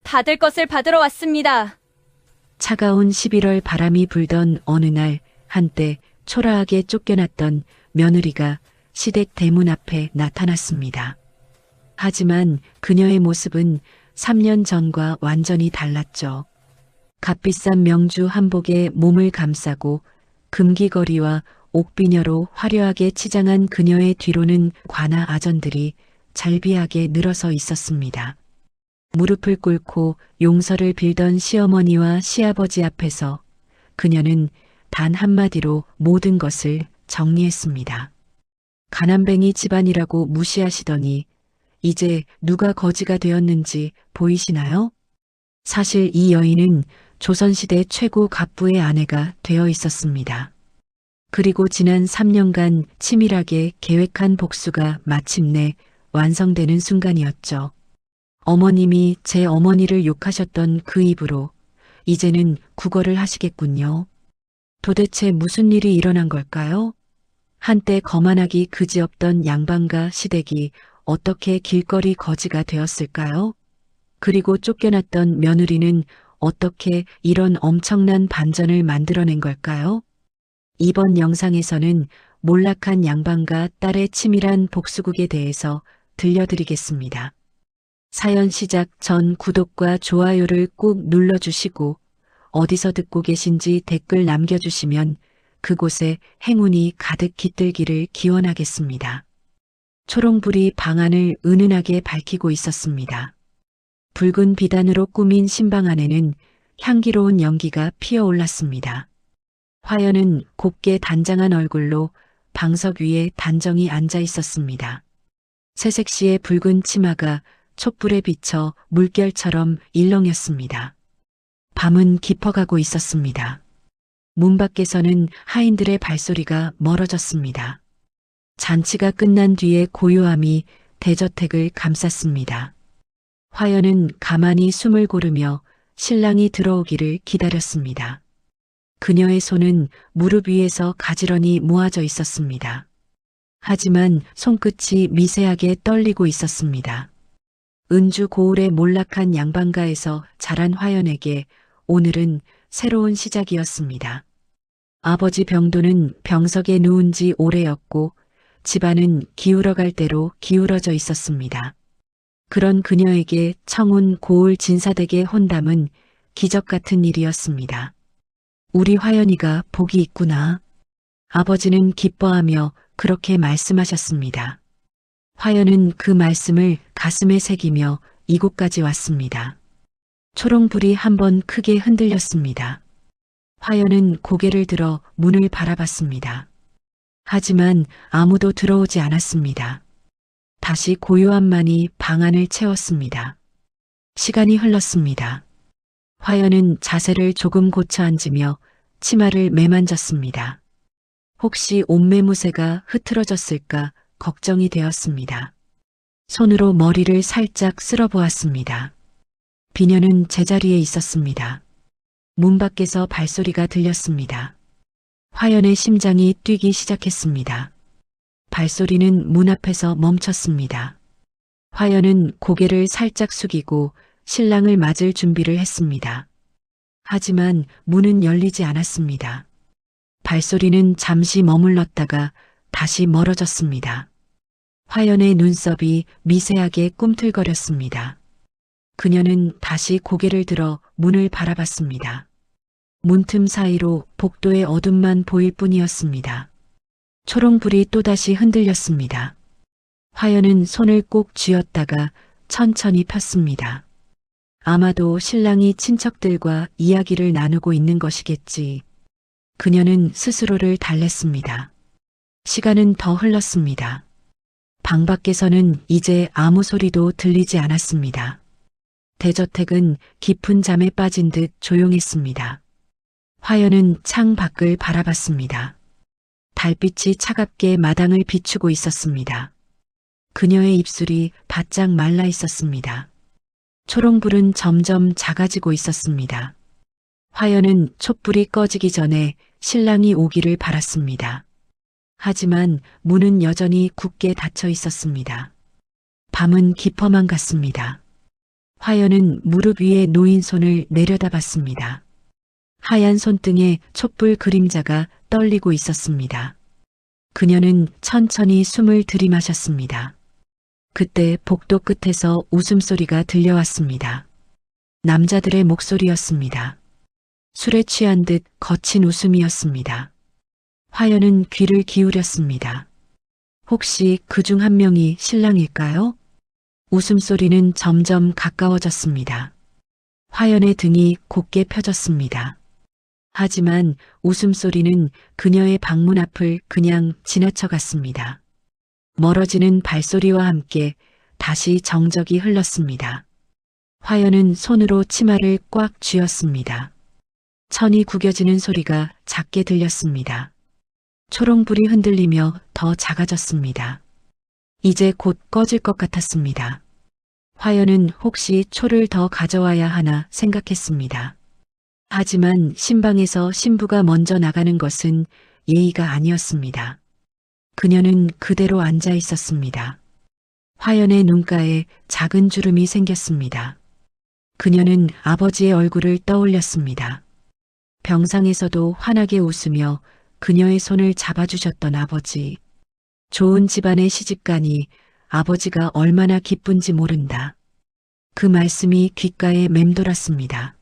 받을 것을 받으러 왔습니다. 차가운 11월 바람이 불던 어느 날 한때 초라하게 쫓겨났던 며느리가 시댁 대문 앞에 나타났습니다. 하지만 그녀의 모습은 3년 전과 완전히 달랐죠. 값비싼 명주 한복에 몸을 감싸고 금기거리와 옥비녀로 화려하게 치장한 그녀의 뒤로는 관아 아전들이 잘비하게 늘어서 있었습니다. 무릎을 꿇고 용서를 빌던 시어머니와 시아버지 앞에서 그녀는 단 한마디로 모든 것을 정리했습니다. 가난뱅이 집안이라고 무시하시더니 이제 누가 거지가 되었는지 보이시나요? 사실 이 여인은 조선시대 최고 갑부의 아내가 되어 있었습니다. 그리고 지난 3년간 치밀하게 계획한 복수가 마침내 완성되는 순간이었죠. 어머님이 제 어머니를 욕하셨던 그 입으로 이제는 국어를 하시겠군요. 도대체 무슨 일이 일어난 걸까요? 한때 거만하기 그지없던 양반과 시댁이 어떻게 길거리 거지가 되었을까요? 그리고 쫓겨났던 며느리는 어떻게 이런 엄청난 반전을 만들어낸 걸까요? 이번 영상에서는 몰락한 양반과 딸의 치밀한 복수극에 대해서 들려드리겠습니다. 사연 시작 전 구독과 좋아요를 꾹 눌러주시고 어디서 듣고 계신지 댓글 남겨주시면 그곳에 행운이 가득 깃들기를 기원하겠습니다. 초롱불이 방 안을 은은하게 밝히고 있었습니다. 붉은 비단으로 꾸민 신방 안에는 향기로운 연기가 피어올랐습니다. 화연은 곱게 단장한 얼굴로 방석 위에 단정히 앉아 있었습니다. 새색시의 붉은 치마가 촛불에 비쳐 물결처럼 일렁였습니다. 밤은 깊어가고 있었습니다. 문 밖에서는 하인들의 발소리가 멀어졌습니다. 잔치가 끝난 뒤에 고요함이 대저택을 감쌌습니다. 화연은 가만히 숨을 고르며 신랑이 들어오기를 기다렸습니다. 그녀의 손은 무릎 위에서 가지런히 모아져 있었습니다. 하지만 손끝이 미세하게 떨리고 있었습니다. 은주 고을의 몰락한 양반가에서 자란 화연에게 오늘은 새로운 시작이었습니다. 아버지 병도는 병석에 누운 지 오래였고 집안은 기울어갈 대로 기울어져 있었습니다. 그런 그녀에게 청운 고을 진사댁의 혼담은 기적 같은 일이었습니다. 우리 화연이가 복이 있구나. 아버지는 기뻐하며 그렇게 말씀하셨습니다. 화연은 그 말씀을 가슴에 새기며 이곳까지 왔습니다. 초롱불이 한번 크게 흔들렸습니다. 화연은 고개를 들어 문을 바라봤습니다. 하지만 아무도 들어오지 않았습니다. 다시 고요함만이 방 안을 채웠습니다. 시간이 흘렀습니다. 화연은 자세를 조금 고쳐 앉으며 치마를 매만졌습니다. 혹시 옷매무새가 흐트러졌을까 걱정이 되었습니다. 손으로 머리를 살짝 쓸어보았습니다. 비녀는 제자리에 있었습니다. 문 밖에서 발소리가 들렸습니다. 화연의 심장이 뛰기 시작했습니다. 발소리는 문 앞에서 멈췄습니다. 화연은 고개를 살짝 숙이고 신랑을 맞을 준비를 했습니다. 하지만 문은 열리지 않았습니다. 발소리는 잠시 머물렀다가 다시 멀어졌습니다. 화연의 눈썹이 미세하게 꿈틀거렸습니다. 그녀는 다시 고개를 들어 문을 바라봤습니다. 문틈 사이로 복도의 어둠만 보일 뿐이었습니다. 초롱불이 또다시 흔들렸습니다. 화연은 손을 꼭 쥐었다가 천천히 폈습니다. 아마도 신랑이 친척들과 이야기를 나누고 있는 것이겠지. 그녀는 스스로를 달랬습니다. 시간은 더 흘렀습니다. 방 밖에서는 이제 아무 소리도 들리지 않았습니다. 대저택은 깊은 잠에 빠진 듯 조용했습니다. 화연은 창 밖을 바라봤습니다. 달빛이 차갑게 마당을 비추고 있었습니다. 그녀의 입술이 바짝 말라 있었습니다. 초롱불은 점점 작아지고 있었습니다. 화연은 촛불이 꺼지기 전에 신랑이 오기를 바랐습니다. 하지만 문은 여전히 굳게 닫혀 있었습니다. 밤은 깊어만 갔습니다. 화연은 무릎 위에 놓인 손을 내려다봤습니다. 하얀 손등에 촛불 그림자가 떨리고 있었습니다. 그녀는 천천히 숨을 들이마셨습니다. 그때 복도 끝에서 웃음소리가 들려왔습니다. 남자들의 목소리였습니다. 술에 취한 듯 거친 웃음이었습니다. 화연은 귀를 기울였습니다. 혹시 그중 한 명이 신랑일까요? 웃음소리는 점점 가까워졌습니다. 화연의 등이 곧게 펴졌습니다. 하지만 웃음소리는 그녀의 방문 앞을 그냥 지나쳐갔습니다. 멀어지는 발소리와 함께 다시 정적이 흘렀습니다. 화연은 손으로 치마를 꽉 쥐었습니다. 천이 구겨지는 소리가 작게 들렸습니다. 초롱불이 흔들리며 더 작아졌습니다. 이제 곧 꺼질 것 같았습니다. 화연은 혹시 초를 더 가져와야 하나 생각했습니다. 하지만 신방에서 신부가 먼저 나가는 것은 예의가 아니었습니다. 그녀는 그대로 앉아 있었습니다. 화연의 눈가에 작은 주름이 생겼습니다. 그녀는 아버지의 얼굴을 떠올렸습니다. 병상에서도 환하게 웃으며 그녀의 손을 잡아주셨던 아버지. 좋은 집안의 시집가니 아버지가 얼마나 기쁜지 모른다. 그 말씀이 귓가에 맴돌았습니다.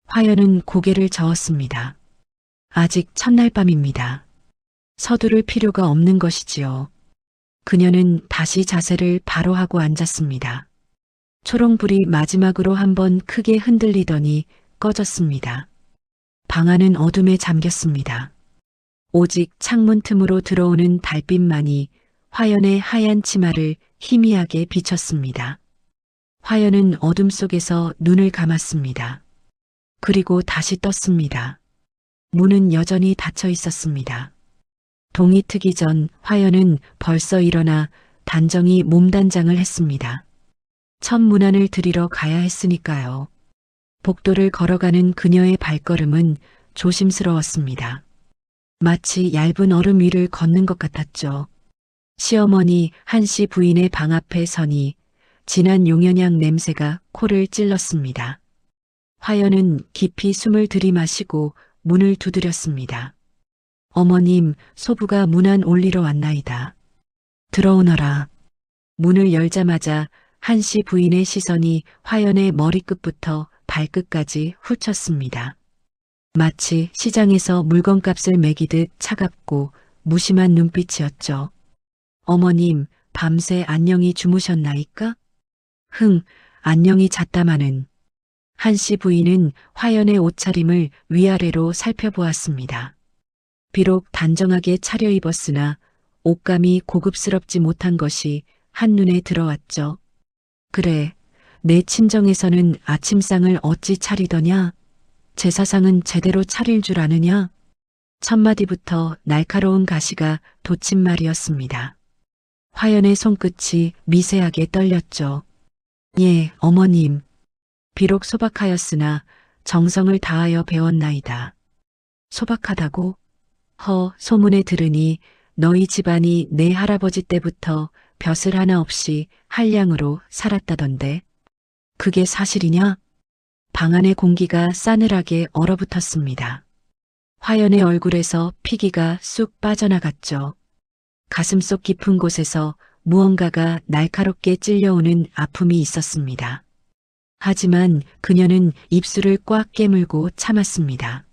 화연은 고개를 저었습니다. 아직 첫날 밤입니다. 서두를 필요가 없는 것이지요. 그녀는 다시 자세를 바로 하고 앉았습니다. 초롱불이 마지막으로 한번 크게 흔들리더니 꺼졌습니다. 방 안은 어둠에 잠겼습니다. 오직 창문 틈으로 들어오는 달빛만이 화연의 하얀 치마를 희미하게 비쳤습니다. 화연은 어둠 속에서 눈을 감았습니다. 그리고 다시 떴습니다. 문은 여전히 닫혀 있었습니다. 동이 트기 전 화연은 벌써 일어나 단정히 몸단장을 했습니다. 첫 문안을 드리러 가야 했으니까요. 복도를 걸어가는 그녀의 발걸음은 조심스러웠습니다. 마치 얇은 얼음 위를 걷는 것 같았죠. 시어머니 한씨 부인의 방 앞에 서니 진한 용연향 냄새가 코를 찔렀습니다. 화연은 깊이 숨을 들이마시고 문을 두드렸습니다. 어머님, 소부가 문안 올리러 왔나이다. 들어오너라. 문을 열자마자 한씨 부인의 시선이 화연의 머리끝부터 발끝까지 훑쳤습니다. 마치 시장에서 물건값을 매기듯 차갑고 무심한 눈빛이었죠. 어머님, 밤새 안녕히 주무셨나이까? 안녕히 잤다마는. 한씨 부인은 화연의 옷차림을 위아래로 살펴보았습니다. 비록 단정하게 차려입었으나 옷감이 고급스럽지 못한 것이 한눈에 들어왔죠. 그래, 내 친정에서는 아침상을 어찌 차리더냐? 제사상은 제대로 차릴 줄 아느냐? 첫마디부터 날카로운 가시가 돋친 말이었습니다. 화연의 손끝이 미세하게 떨렸죠. 예, 어머님. 비록 소박하였으나 정성을 다하여 배웠나이다. 소박하다고? 소문에 들으니 너희 집안이 내 할아버지 때부터 벼슬 하나 없이 한량으로 살았다던데. 그게 사실이냐? 방 안의 공기가 싸늘하게 얼어붙었습니다. 화연의 얼굴에서 피기가 쑥 빠져나갔죠. 가슴속 깊은 곳에서 무언가가 날카롭게 찔려오는 아픔이 있었습니다. 하지만 그녀는 입술을 꽉 깨물고 참았습니다.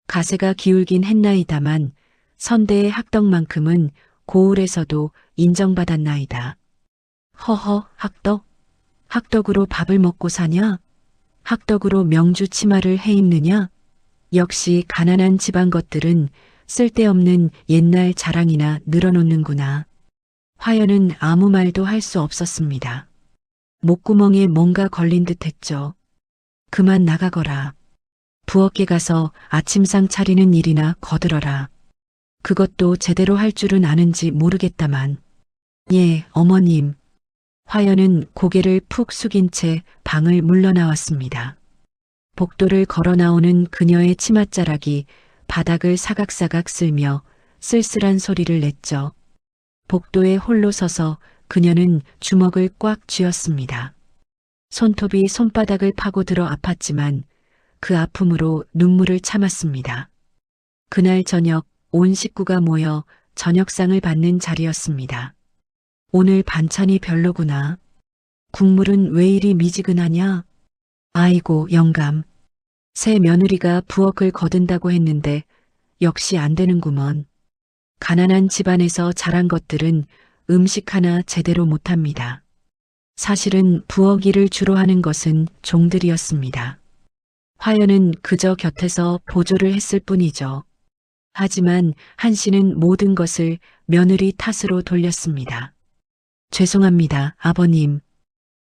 가세가 기울긴 했나이다만 선대의 학덕만큼은 고을에서도 인정받았나이다. 학덕? 학덕으로 밥을 먹고 사냐? 학덕으로 명주 치마를 해입느냐? 역시 가난한 집안 것들은 쓸데없는 옛날 자랑이나 늘어놓는구나. 화연은 아무 말도 할 수 없었습니다. 목구멍에 뭔가 걸린 듯 했죠. 그만 나가거라. 부엌에 가서 아침상 차리는 일이나 거들어라. 그것도 제대로 할 줄은 아는지 모르겠다만. 예, 어머님. 화연은 고개를 푹 숙인 채 방을 물러나왔습니다. 복도를 걸어 나오는 그녀의 치맛자락이 바닥을 사각사각 쓸며 쓸쓸한 소리를 냈죠. 복도에 홀로 서서 그녀는 주먹을 꽉 쥐었습니다. 손톱이 손바닥을 파고들어 아팠지만 그 아픔으로 눈물을 참았습니다. 그날 저녁 온 식구가 모여 저녁상을 받는 자리였습니다. 오늘 반찬이 별로구나. 국물은 왜 이리 미지근하냐? 아이고 영감. 새 며느리가 부엌을 거둔다고 했는데 역시 안 되는구먼. 가난한 집안에서 자란 것들은 음식 하나 제대로 못합니다. 사실은 부엌 일을 주로 하는 것은 종들이었습니다. 화연은 그저 곁에서 보조를 했을 뿐이죠. 하지만 한씨는 모든 것을 며느리 탓으로 돌렸습니다. 죄송합니다, 아버님.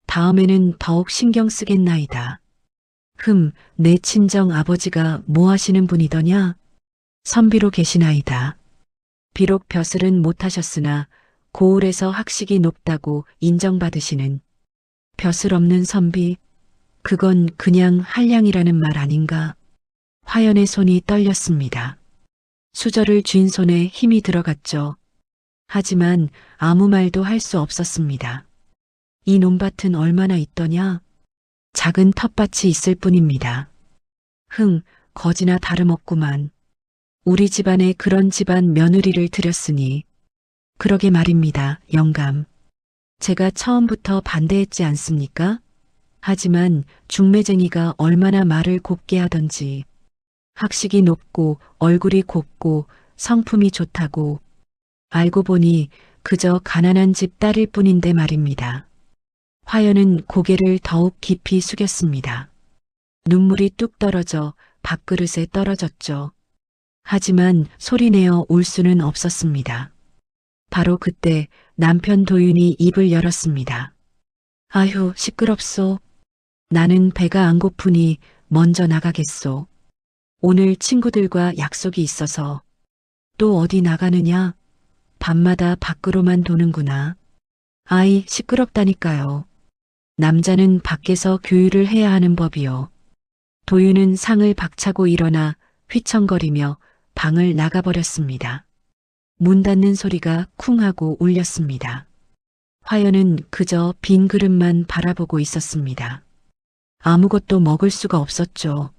다음에는 더욱 신경 쓰겠나이다. 내 친정 아버지가 뭐 하시는 분이더냐? 선비로 계시나이다. 비록 벼슬은 못하셨으나 고을에서 학식이 높다고 인정받으시는 벼슬 없는 선비, 그건 그냥 한량이라는 말 아닌가? 화연의 손이 떨렸습니다. 수저를 쥔 손에 힘이 들어갔죠. 하지만 아무 말도 할 수 없었습니다. 이 논밭은 얼마나 있더냐? 작은 텃밭이 있을 뿐입니다. 거지나 다름없구만. 우리 집안에 그런 집안 며느리를 들였으니. 그러게 말입니다, 영감. 제가 처음부터 반대했지 않습니까? 하지만 중매쟁이가 얼마나 말을 곱게 하던지 학식이 높고 얼굴이 곱고 성품이 좋다고 알고 보니 그저 가난한 집 딸일 뿐인데 말입니다. 화연은 고개를 더욱 깊이 숙였습니다. 눈물이 뚝 떨어져 밥그릇에 떨어졌죠. 하지만 소리내어 울 수는 없었습니다. 바로 그때 남편 도윤이 입을 열었습니다. 아휴, 시끄럽소. 나는 배가 안 고프니 먼저 나가겠소. 오늘 친구들과 약속이 있어서. 또 어디 나가느냐? 밤마다 밖으로만 도는구나. 아이, 시끄럽다니까요. 남자는 밖에서 교유를 해야 하는 법이요. 도윤은 상을 박차고 일어나 휘청거리며 방을 나가버렸습니다. 문 닫는 소리가 쿵 하고 울렸습니다. 화연은 그저 빈 그릇만 바라보고 있었습니다. 아무것도 먹을 수가 없었죠.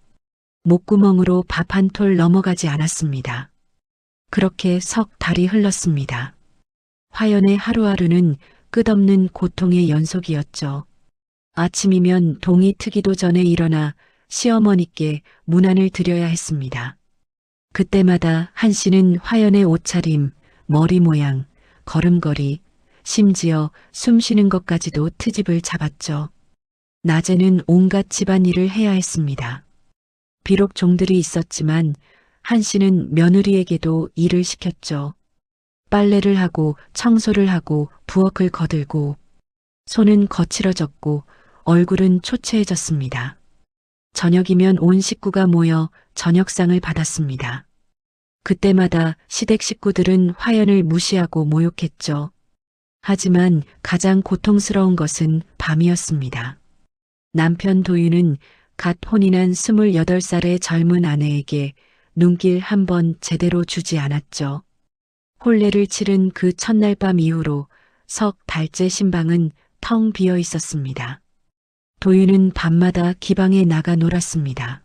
목구멍으로 밥 한 톨 넘어가지 않았습니다. 그렇게 석 달이 흘렀습니다. 화연의 하루하루는 끝없는 고통의 연속이었죠. 아침이면 동이 트기도 전에 일어나 시어머니께 문안을 드려야 했습니다. 그때마다 한씨는 화연의 옷차림, 머리 모양, 걸음걸이, 심지어 숨 쉬는 것까지도 트집을 잡았죠. 낮에는 온갖 집안일을 해야 했습니다. 비록 종들이 있었지만 한씨는 며느리에게도 일을 시켰죠. 빨래를 하고 청소를 하고 부엌을 거들고 손은 거칠어졌고 얼굴은 초췌해졌습니다. 저녁이면 온 식구가 모여 저녁상을 받았습니다. 그때마다 시댁 식구들은 화연을 무시하고 모욕했죠. 하지만 가장 고통스러운 것은 밤이었습니다. 남편 도윤은 갓 혼인한 28살의 젊은 아내에게 눈길 한 번 제대로 주지 않았죠. 혼례를 치른 그 첫날 밤 이후로 석 달째 신방은 텅 비어 있었습니다. 도윤은 밤마다 기방에 나가 놀았습니다.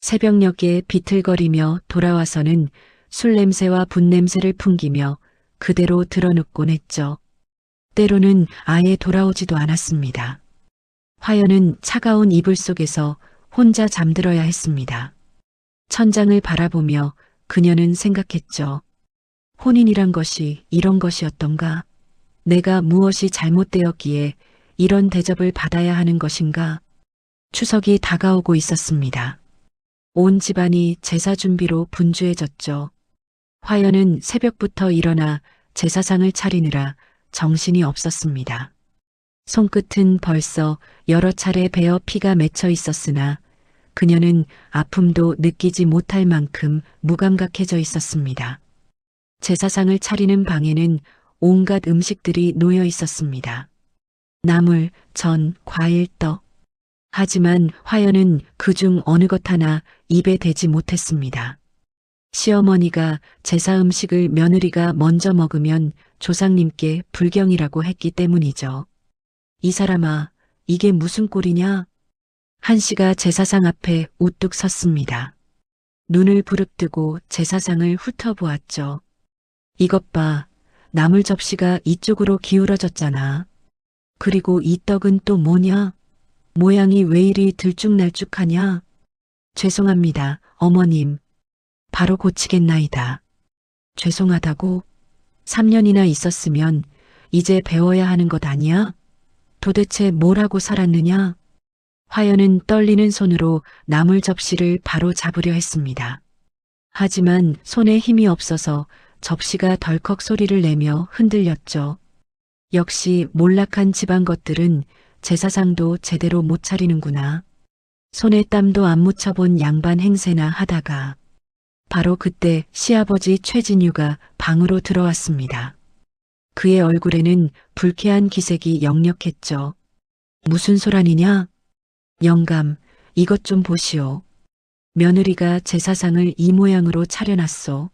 새벽녘에 비틀거리며 돌아와서는 술 냄새와 분 냄새를 풍기며 그대로 드러눕곤 했죠. 때로는 아예 돌아오지도 않았습니다. 화연은 차가운 이불 속에서 혼자 잠들어야 했습니다. 천장을 바라보며 그녀는 생각했죠. 혼인이란 것이 이런 것이었던가? 내가 무엇이 잘못되었기에 이런 대접을 받아야 하는 것인가? 추석이 다가오고 있었습니다. 온 집안이 제사 준비로 분주해졌죠. 화연은 새벽부터 일어나 제사상을 차리느라 정신이 없었습니다. 손끝은 벌써 여러 차례 베어 피가 맺혀 있었으나 그녀는 아픔도 느끼지 못할 만큼 무감각해져 있었습니다. 제사상을 차리는 방에는 온갖 음식들이 놓여 있었습니다. 나물, 전, 과일, 떡. 하지만 화연은 그중 어느 것 하나 입에 대지 못했습니다. 시어머니가 제사 음식을 며느리가 먼저 먹으면 조상님께 불경이라고 했기 때문이죠. 이 사람아, 이게 무슨 꼴이냐? 한씨가 제사상 앞에 우뚝 섰습니다. 눈을 부릅뜨고 제사상을 훑어보았죠. 이것 봐, 나물 접시가 이쪽으로 기울어졌잖아. 그리고 이 떡은 또 뭐냐? 모양이 왜 이리 들쭉날쭉하냐? 죄송합니다, 어머님. 바로 고치겠나이다. 죄송하다고? 3년이나 있었으면 이제 배워야 하는 것 아니야? 도대체 뭘 하고 살았느냐? 화연은 떨리는 손으로 나물 접시를 바로 잡으려 했습니다. 하지만 손에 힘이 없어서 접시가 덜컥 소리를 내며 흔들렸죠. 역시 몰락한 집안 것들은 제사상도 제대로 못 차리는구나. 손에 땀도 안 묻혀본 양반 행세나 하다가 바로 그때 시아버지 최진유가 방으로 들어왔습니다. 그의 얼굴에는 불쾌한 기색이 역력했죠. 무슨 소란이냐? 영감, 이것 좀 보시오. 며느리가 제사상을 이 모양으로 차려놨소.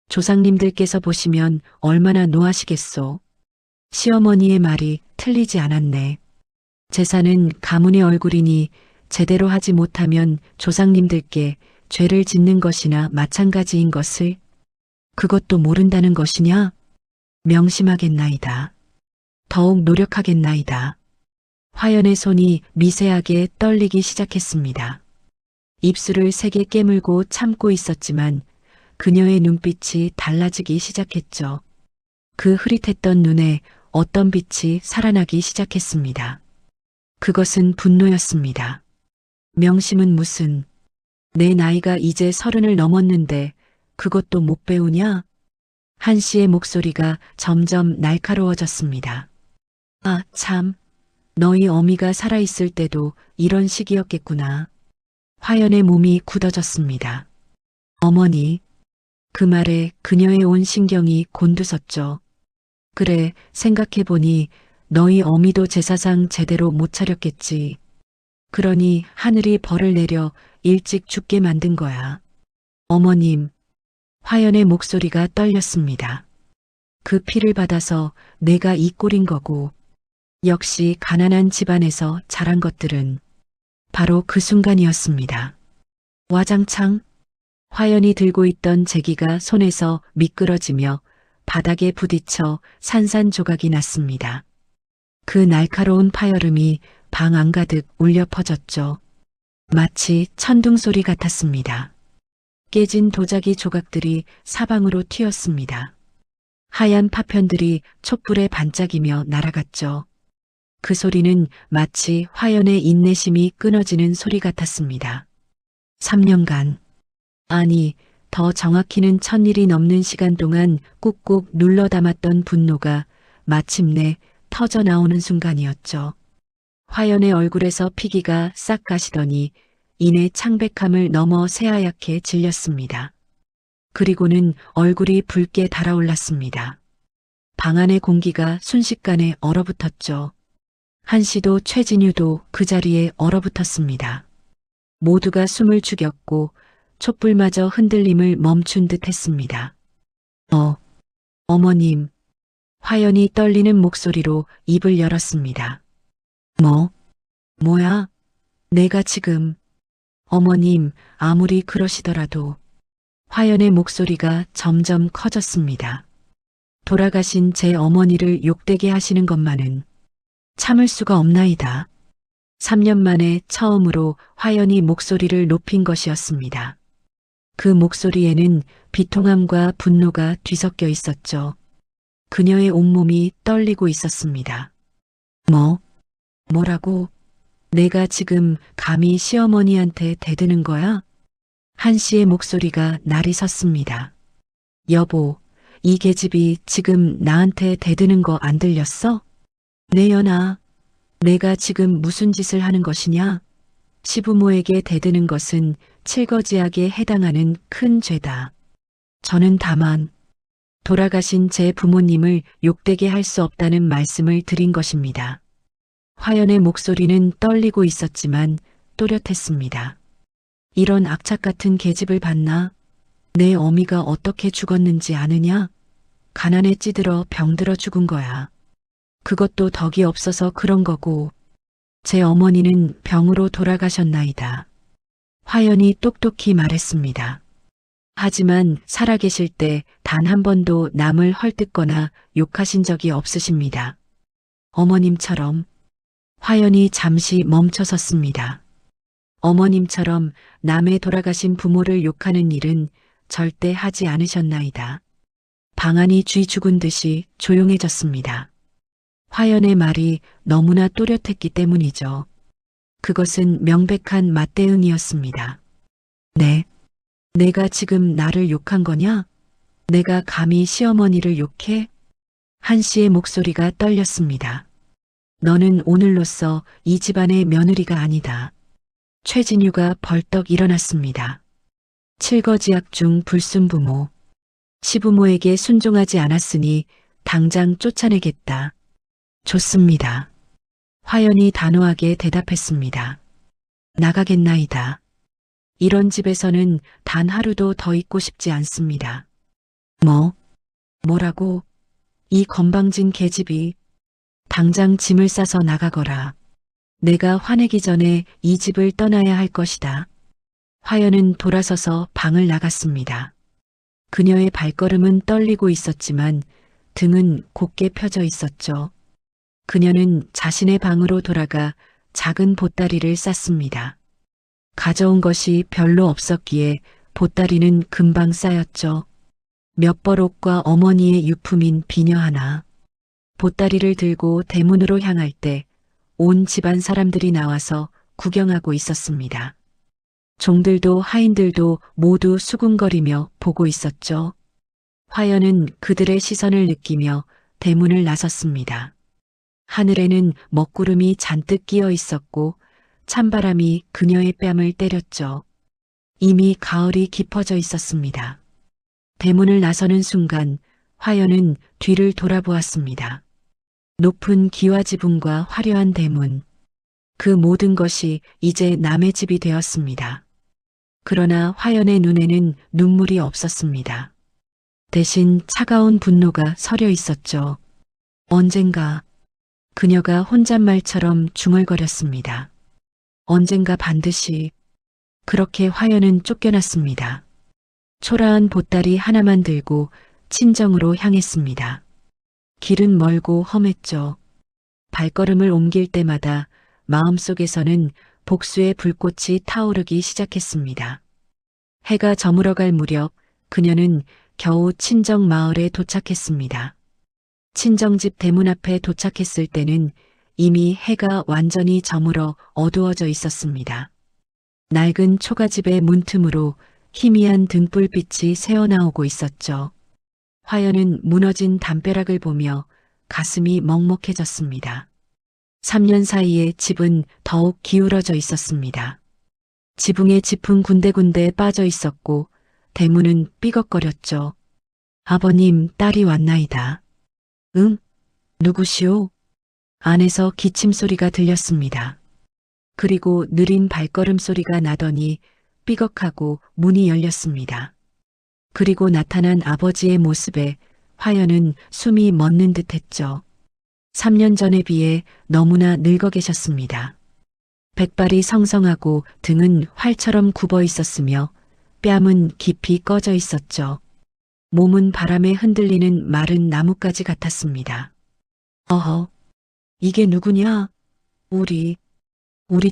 조상님들께서 보시면 얼마나 노하시겠소. 시어머니의 말이 틀리지 않았네. 제사는 가문의 얼굴이니 제대로 하지 못하면 조상님들께 죄를 짓는 것이나 마찬가지인 것을 그것도 모른다는 것이냐? 명심하겠나이다. 더욱 노력하겠나이다. 화연의 손이 미세하게 떨리기 시작했습니다. 입술을 세게 깨물고 참고 있었지만 그녀의 눈빛이 달라지기 시작했죠. 그 흐릿했던 눈에 어떤 빛이 살아나기 시작했습니다. 그것은 분노였습니다. 명심은 무슨, 내 나이가 이제 30을 넘었는데 그것도 못 배우냐? 한씨의 목소리가 점점 날카로워졌습니다. 아, 참, 너희 어미가 살아있을 때도 이런 식이었겠구나. 화연의 몸이 굳어졌습니다. 어머니, 그 말에 그녀의 온 신경이 곤두섰죠. 그래, 생각해보니 너희 어미도 제사상 제대로 못 차렸겠지. 그러니 하늘이 벌을 내려 일찍 죽게 만든 거야. 어머님, 화연의 목소리가 떨렸습니다. 그 피를 받아서 내가 이 꼴인 거고, 역시 가난한 집안에서 자란 것들은 바로 그 순간이었습니다. 와장창, 화연이 들고 있던 제기가 손에서 미끄러지며 바닥에 부딪혀 산산조각이 났습니다. 그 날카로운 파열음이 방 안가득 울려 퍼졌죠. 마치 천둥소리 같았습니다. 깨진 도자기 조각들이 사방으로 튀었습니다. 하얀 파편들이 촛불에 반짝이며 날아갔죠. 그 소리는 마치 화연의 인내심이 끊어지는 소리 같았습니다. 3년간, 아니, 더 정확히는 1000일이 넘는 시간 동안 꾹꾹 눌러 담았던 분노가 마침내 터져 나오는 순간이었죠. 화연의 얼굴에서 피기가 싹 가시더니 이내 창백함을 넘어 새하얗게 질렸습니다. 그리고는 얼굴이 붉게 달아올랐습니다. 방 안의 공기가 순식간에 얼어붙었죠. 한씨도 최진유도 그 자리에 얼어붙었습니다. 모두가 숨을 죽였고 촛불마저 흔들림을 멈춘 듯 했습니다. 어머님. 화연이 떨리는 목소리로 입을 열었습니다. 뭐야? 내가 지금. 어머님, 아무리 그러시더라도. 화연의 목소리가 점점 커졌습니다. 돌아가신 제 어머니를 욕되게 하시는 것만은 참을 수가 없나이다. 3년 만에 처음으로 화연이 목소리를 높인 것이었습니다. 그 목소리에는 비통함과 분노가 뒤섞여 있었죠. 그녀의 온몸이 떨리고 있었습니다. 뭐라고? 내가 지금 감히 시어머니한테 대드는 거야? 한씨의 목소리가 날이 섰습니다. 여보, 이 계집이 지금 나한테 대드는 거 안 들렸어? 내연아, 내가 지금 무슨 짓을 하는 것이냐? 시부모에게 대드는 것은 칠거지약에 해당하는 큰 죄다. 저는 다만 돌아가신 제 부모님을 욕되게 할 수 없다는 말씀을 드린 것입니다. 화연의 목소리는 떨리고 있었지만 또렷했습니다. 이런 악착 같은 계집을 봤나? 내 어미가 어떻게 죽었는지 아느냐? 가난에 찌들어 병들어 죽은 거야. 그것도 덕이 없어서 그런 거고 제 어머니는 병으로 돌아가셨나이다. 화연이 똑똑히 말했습니다. 하지만 살아계실 때 단 한 번도 남을 헐뜯거나 욕하신 적이 없으십니다. 어머님처럼. 화연이 잠시 멈춰섰습니다. 어머님처럼 남의 돌아가신 부모를 욕하는 일은 절대 하지 않으셨나이다. 방안이 쥐 죽은 듯이 조용해졌습니다. 화연의 말이 너무나 또렷했기 때문이죠. 그것은 명백한 맞대응이었습니다. 네. 내가 지금 나를 욕한 거냐? 내가 감히 시어머니를 욕해? 한 씨의 목소리가 떨렸습니다. 너는 오늘로써 이 집안의 며느리가 아니다. 최진유가 벌떡 일어났습니다. 칠거지약 중 불순부모. 시부모에게 순종하지 않았으니 당장 쫓아내겠다. 좋습니다. 화연이 단호하게 대답했습니다. 나가겠나이다. 이런 집에서는 단 하루도 더 있고 싶지 않습니다. 뭐라고? 이 건방진 계집이 당장 짐을 싸서 나가거라. 내가 화내기 전에 이 집을 떠나야 할 것이다. 화연은 돌아서서 방을 나갔습니다. 그녀의 발걸음은 떨리고 있었지만 등은 곧게 펴져 있었죠. 그녀는 자신의 방으로 돌아가 작은 보따리를 쌌습니다. 가져온 것이 별로 없었기에 보따리는 금방 쌓였죠. 몇 벌 옷과 어머니의 유품인 비녀 하나. 보따리를 들고 대문으로 향할 때 온 집안 사람들이 나와서 구경하고 있었습니다. 종들도 하인들도 모두 수군거리며 보고 있었죠. 화연은 그들의 시선을 느끼며 대문을 나섰습니다. 하늘에는 먹구름이 잔뜩 끼어 있었고 찬바람이 그녀의 뺨을 때렸죠. 이미 가을이 깊어져 있었습니다. 대문을 나서는 순간 화연은 뒤를 돌아보았습니다. 높은 기와 지붕과 화려한 대문. 그 모든 것이 이제 남의 집이 되었습니다. 그러나 화연의 눈에는 눈물이 없었습니다. 대신 차가운 분노가 서려 있었죠. 언젠가 그녀가 혼잣말처럼 중얼거렸습니다. 언젠가 반드시. 그렇게 화연은 쫓겨났습니다. 초라한 보따리 하나만 들고 친정으로 향했습니다. 길은 멀고 험했죠. 발걸음을 옮길 때마다 마음속에서는 복수의 불꽃이 타오르기 시작했습니다. 해가 저물어갈 무렵 그녀는 겨우 친정 마을에 도착했습니다. 친정집 대문 앞에 도착했을 때는 이미 해가 완전히 저물어 어두워져 있었습니다. 낡은 초가집의 문틈으로 희미한 등불빛이 새어나오고 있었죠. 화연은 무너진 담벼락을 보며 가슴이 먹먹해졌습니다. 3년 사이에 집은 더욱 기울어져 있었습니다. 지붕에 짚은 군데군데 빠져 있었고 대문은 삐걱거렸죠. 아버님, 딸이 왔나이다. 응? 누구시오? 안에서 기침 소리가 들렸습니다. 그리고 느린 발걸음 소리가 나더니 삐걱하고 문이 열렸습니다. 그리고 나타난 아버지의 모습에 화연은 숨이 멎는 듯 했죠. 3년 전에 비해 너무나 늙어 계셨습니다. 백발이 성성하고 등은 활처럼 굽어 있었으며 뺨은 깊이 꺼져 있었죠. 몸은 바람에 흔들리는 마른 나뭇가지 같았습니다. 어허, 이게 누구냐? 우리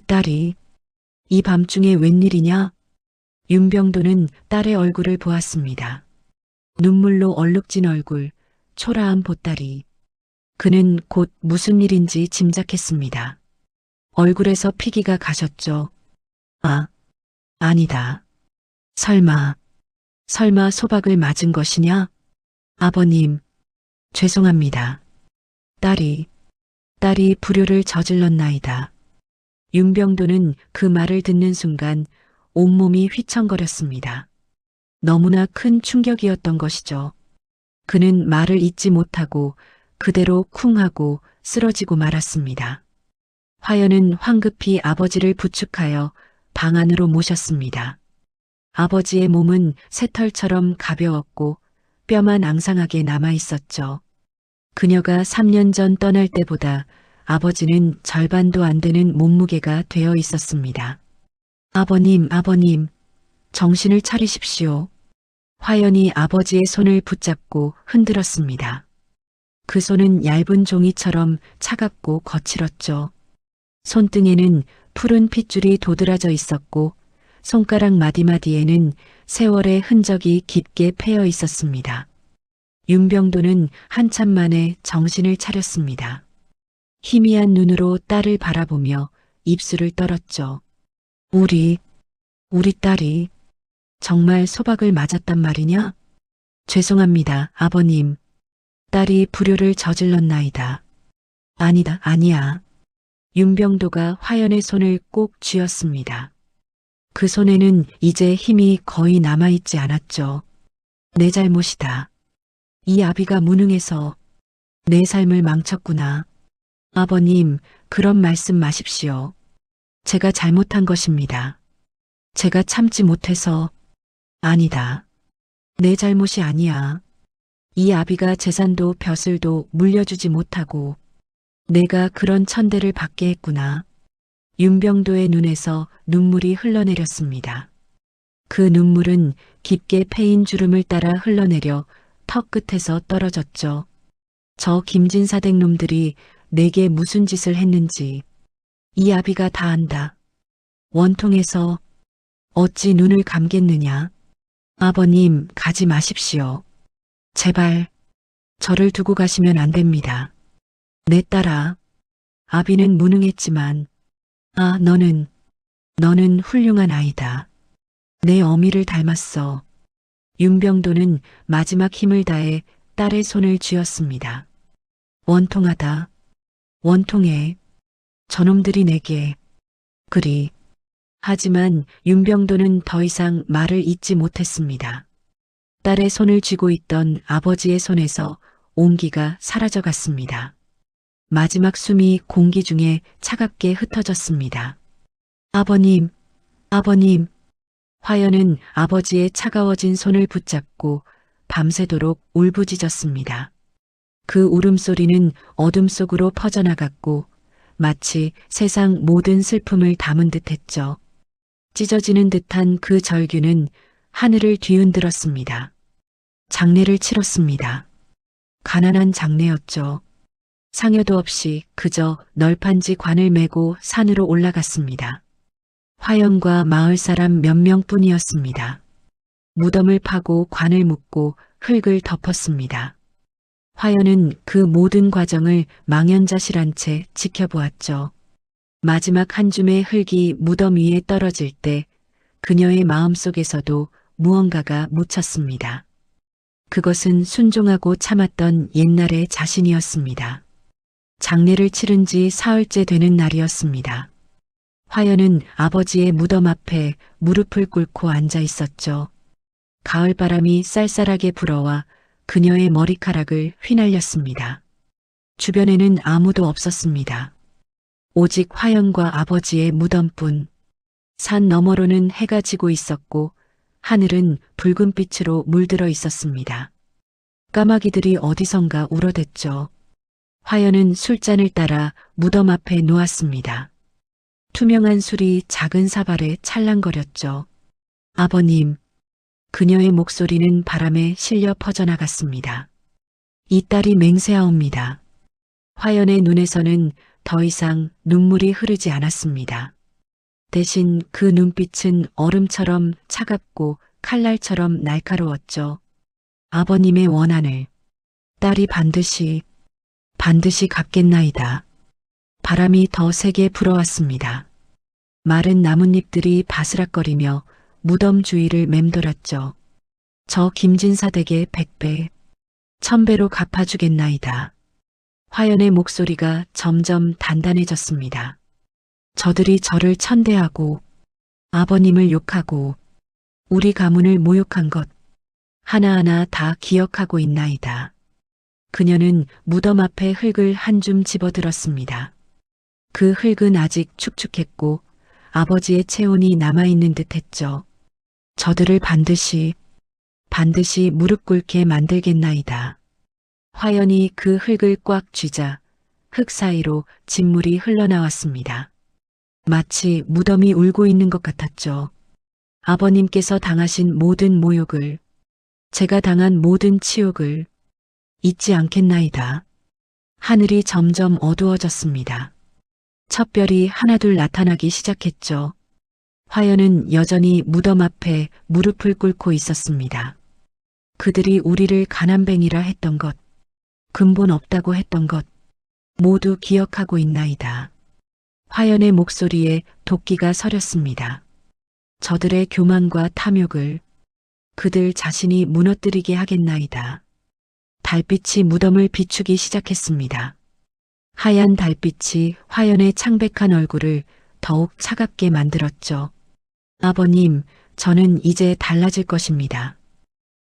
딸이. 이 밤중에 웬일이냐? 윤병도는 딸의 얼굴을 보았습니다. 눈물로 얼룩진 얼굴, 초라한 보따리. 그는 곧 무슨 일인지 짐작했습니다. 얼굴에서 피기가 가셨죠. 아니다. 설마 소박을 맞은 것이냐? 아버님, 죄송합니다. 딸이 불효를 저질렀나이다. 윤병도는 그 말을 듣는 순간 온몸이 휘청거렸습니다. 너무나 큰 충격이었던 것이죠. 그는 말을 잇지 못하고 그대로 쿵 하고 쓰러지고 말았습니다. 화연은 황급히 아버지를 부축하여 방 안으로 모셨습니다. 아버지의 몸은 새털처럼 가벼웠고 뼈만 앙상하게 남아 있었죠. 그녀가 3년 전 떠날 때보다 아버지는 절반도 안 되는 몸무게가 되어 있었습니다. 아버님, 아버님, 정신을 차리십시오. 화연이 아버지의 손을 붙잡고 흔들었습니다. 그 손은 얇은 종이처럼 차갑고 거칠었죠. 손등에는 푸른 핏줄이 도드라져 있었고 손가락 마디마디에는 세월의 흔적이 깊게 패여 있었습니다. 윤병도는 한참 만에 정신을 차렸습니다. 희미한 눈으로 딸을 바라보며 입술을 떨었죠. 우리 딸이 정말 소박을 맞았단 말이냐? 죄송합니다, 아버님. 딸이 불효를 저질렀나이다. 아니다, 아니야. 윤병도가 화연의 손을 꼭 쥐었습니다. 그 손에는 이제 힘이 거의 남아있지 않았죠. 내 잘못이다. 이 아비가 무능해서 내 삶을 망쳤구나. 아버님, 그런 말씀 마십시오. 제가 잘못한 것입니다. 제가 참지 못해서. 아니다. 내 잘못이 아니야. 이 아비가 재산도 벼슬도 물려주지 못하고 내가 그런 천대를 받게 했구나. 윤병도의 눈에서 눈물이 흘러내렸습니다. 그 눈물은 깊게 패인 주름을 따라 흘러내려 턱 끝에서 떨어졌죠. 저 김진사댁 놈들이 내게 무슨 짓을 했는지 이 아비가 다 안다. 원통해서 어찌 눈을 감겠느냐. 아버님, 가지 마십시오. 제발 저를 두고 가시면 안 됩니다. 내 딸아, 아비는 무능했지만 너는 훌륭한 아이다. 내 어미를 닮았어. 윤병도는 마지막 힘을 다해 딸의 손을 쥐었습니다. 원통하다. 원통해. 저놈들이 내게. 그리. 하지만 윤병도는 더 이상 말을 잇지 못했습니다. 딸의 손을 쥐고 있던 아버지의 손에서 온기가 사라져 갔습니다. 마지막 숨이 공기 중에 차갑게 흩어졌습니다. 아버님, 아버님. 화연은 아버지의 차가워진 손을 붙잡고 밤새도록 울부짖었습니다. 그 울음소리는 어둠 속으로 퍼져나갔고 마치 세상 모든 슬픔을 담은 듯했죠. 찢어지는 듯한 그 절규는 하늘을 뒤흔들었습니다. 장례를 치렀습니다. 가난한 장례였죠. 상여도 없이 그저 널판지 관을 메고 산으로 올라갔습니다. 화연과 마을 사람 몇 명뿐이었습니다. 무덤을 파고 관을 묻고 흙을 덮었습니다. 화연은 그 모든 과정을 망연자실한 채 지켜보았죠. 마지막 한 줌의 흙이 무덤 위에 떨어질 때 그녀의 마음속에서도 무언가가 묻혔습니다. 그것은 순종하고 참았던 옛날의 자신이었습니다. 장례를 치른 지 사흘째 되는 날이었습니다. 화연은 아버지의 무덤 앞에 무릎을 꿇고 앉아 있었죠. 가을바람이 쌀쌀하게 불어와 그녀의 머리카락을 휘날렸습니다. 주변에는 아무도 없었습니다. 오직 화연과 아버지의 무덤뿐. 산 너머로는 해가 지고 있었고 하늘은 붉은 빛으로 물들어 있었습니다. 까마귀들이 어디선가 울어댔죠. 화연은 술잔을 따라 무덤 앞에 놓았습니다. 투명한 술이 작은 사발에 찰랑거렸죠. 아버님. 그녀의 목소리는 바람에 실려 퍼져나갔습니다. 이 딸이 맹세하옵니다. 화연의 눈에서는 더 이상 눈물이 흐르지 않았습니다. 대신 그 눈빛은 얼음처럼 차갑고 칼날처럼 날카로웠죠. 아버님의 원한을 딸이 반드시 갚겠나이다. 바람이 더 세게 불어왔습니다. 마른 나뭇잎들이 바스락거리며 무덤 주위를 맴돌았죠. 저 김진사댁의 100배, 1000배로 갚아주겠나이다. 화연의 목소리가 점점 단단해졌습니다. 저들이 저를 천대하고 아버님을 욕하고 우리 가문을 모욕한 것 하나하나 다 기억하고 있나이다. 그녀는 무덤 앞에 흙을 한 줌 집어들었습니다. 그 흙은 아직 축축했고 아버지의 체온이 남아있는 듯했죠. 저들을 반드시 무릎 꿇게 만들겠나이다. 화연이 그 흙을 꽉 쥐자 흙 사이로 진물이 흘러나왔습니다. 마치 무덤이 울고 있는 것 같았죠. 아버님께서 당하신 모든 모욕을, 제가 당한 모든 치욕을 잊지 않겠나이다. 하늘이 점점 어두워졌습니다. 첫 별이 하나둘 나타나기 시작했죠. 화연은 여전히 무덤 앞에 무릎을 꿇고 있었습니다. 그들이 우리를 가난뱅이라 했던 것, 근본 없다고 했던 것, 모두 기억하고 있나이다. 화연의 목소리에 도끼가 서렸습니다. 저들의 교만과 탐욕을 그들 자신이 무너뜨리게 하겠나이다. 달빛이 무덤을 비추기 시작했습니다. 하얀 달빛이 화연의 창백한 얼굴을 더욱 차갑게 만들었죠. 아버님, 저는 이제 달라질 것입니다.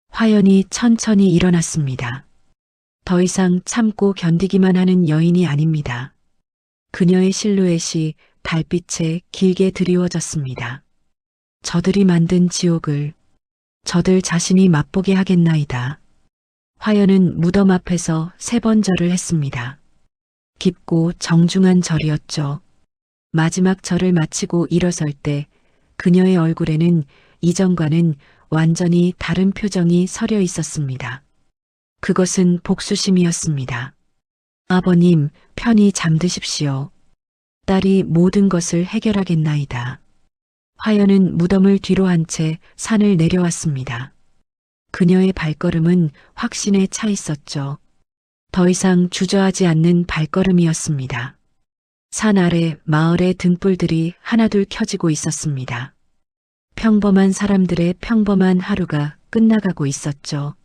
화연이 천천히 일어났습니다. 더 이상 참고 견디기만 하는 여인이 아닙니다. 그녀의 실루엣이 달빛에 길게 드리워졌습니다. 저들이 만든 지옥을 저들 자신이 맛보게 하겠나이다. 화연은 무덤 앞에서 3번 절을 했습니다. 깊고 정중한 절이었죠. 마지막 절을 마치고 일어설 때 그녀의 얼굴에는 이전과는 완전히 다른 표정이 서려 있었습니다. 그것은 복수심이었습니다. 아버님, 편히 잠드십시오. 딸이 모든 것을 해결하겠나이다. 화연은 무덤을 뒤로 한 채 산을 내려왔습니다. 그녀의 발걸음은 확신에 차 있었죠. 더 이상 주저하지 않는 발걸음이었습니다. 산 아래 마을의 등불들이 하나둘 켜지고 있었습니다. 평범한 사람들의 평범한 하루가 끝나가고 있었죠.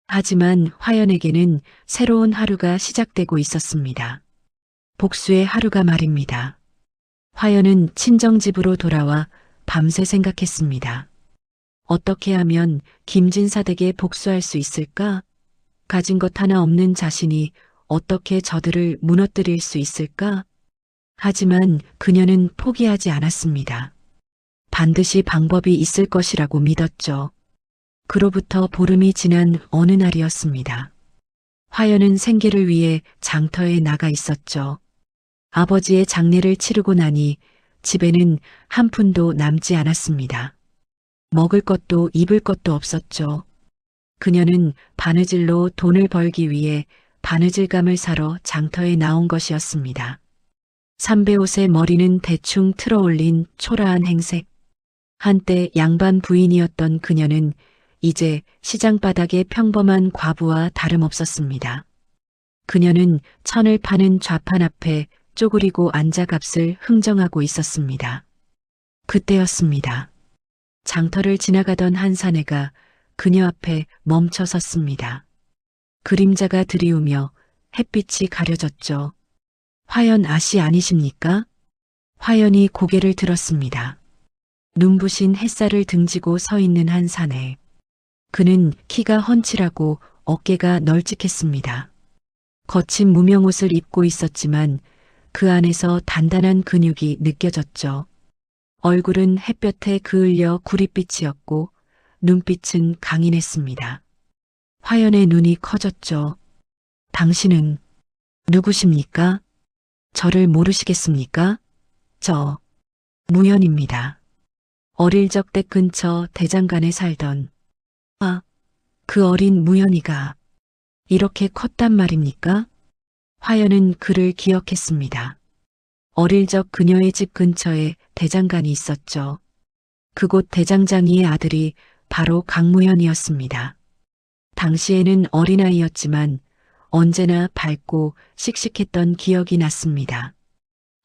하지만 화연에게는 새로운 하루가 시작되고 있었습니다. 복수의 하루가 말입니다. 화연은 친정집으로 돌아와 밤새 생각했습니다. 어떻게 하면 김진사 댁에 복수할 수 있을까? 가진 것 하나 없는 자신이 어떻게 저들을 무너뜨릴 수 있을까? 하지만 그녀는 포기하지 않았습니다. 반드시 방법이 있을 것이라고 믿었죠. 그로부터 보름이 지난 어느 날이었습니다. 화연은 생계를 위해 장터에 나가 있었죠. 아버지의 장례를 치르고 나니 집에는 한 푼도 남지 않았습니다. 먹을 것도 입을 것도 없었죠. 그녀는 바느질로 돈을 벌기 위해 바느질감을 사러 장터에 나온 것이었습니다. 삼배옷의 머리는 대충 틀어올린 초라한 행색. 한때 양반 부인이었던 그녀는 이제 시장 바닥의 평범한 과부와 다름없었습니다. 그녀는 천을 파는 좌판 앞에 쪼그리고 앉아 값을 흥정하고 있었습니다. 그때였습니다. 장터를 지나가던 한 사내가 그녀 앞에 멈춰 섰습니다. 그림자가 드리우며 햇빛이 가려졌죠. 화연 아씨 아니십니까? 화연이 고개를 들었습니다. 눈부신 햇살을 등지고 서 있는 한 사내. 그는 키가 훤칠하고 어깨가 널찍했습니다. 거친 무명옷을 입고 있었지만 그 안에서 단단한 근육이 느껴졌죠. 얼굴은 햇볕에 그을려 구릿빛이었고 눈빛은 강인했습니다. 화연의 눈이 커졌죠. 당신은 누구십니까? 저를 모르시겠습니까? 저 무연입니다. 어릴 적 댁 근처 대장간에 살던 그 어린 무연이가 이렇게 컸단 말입니까? 화연은 그를 기억했습니다. 어릴 적 그녀의 집 근처에 대장간이 있었죠. 그곳 대장장이의 아들이 바로 강무연이었습니다. 당시에는 어린아이였지만 언제나 밝고 씩씩했던 기억이 났습니다.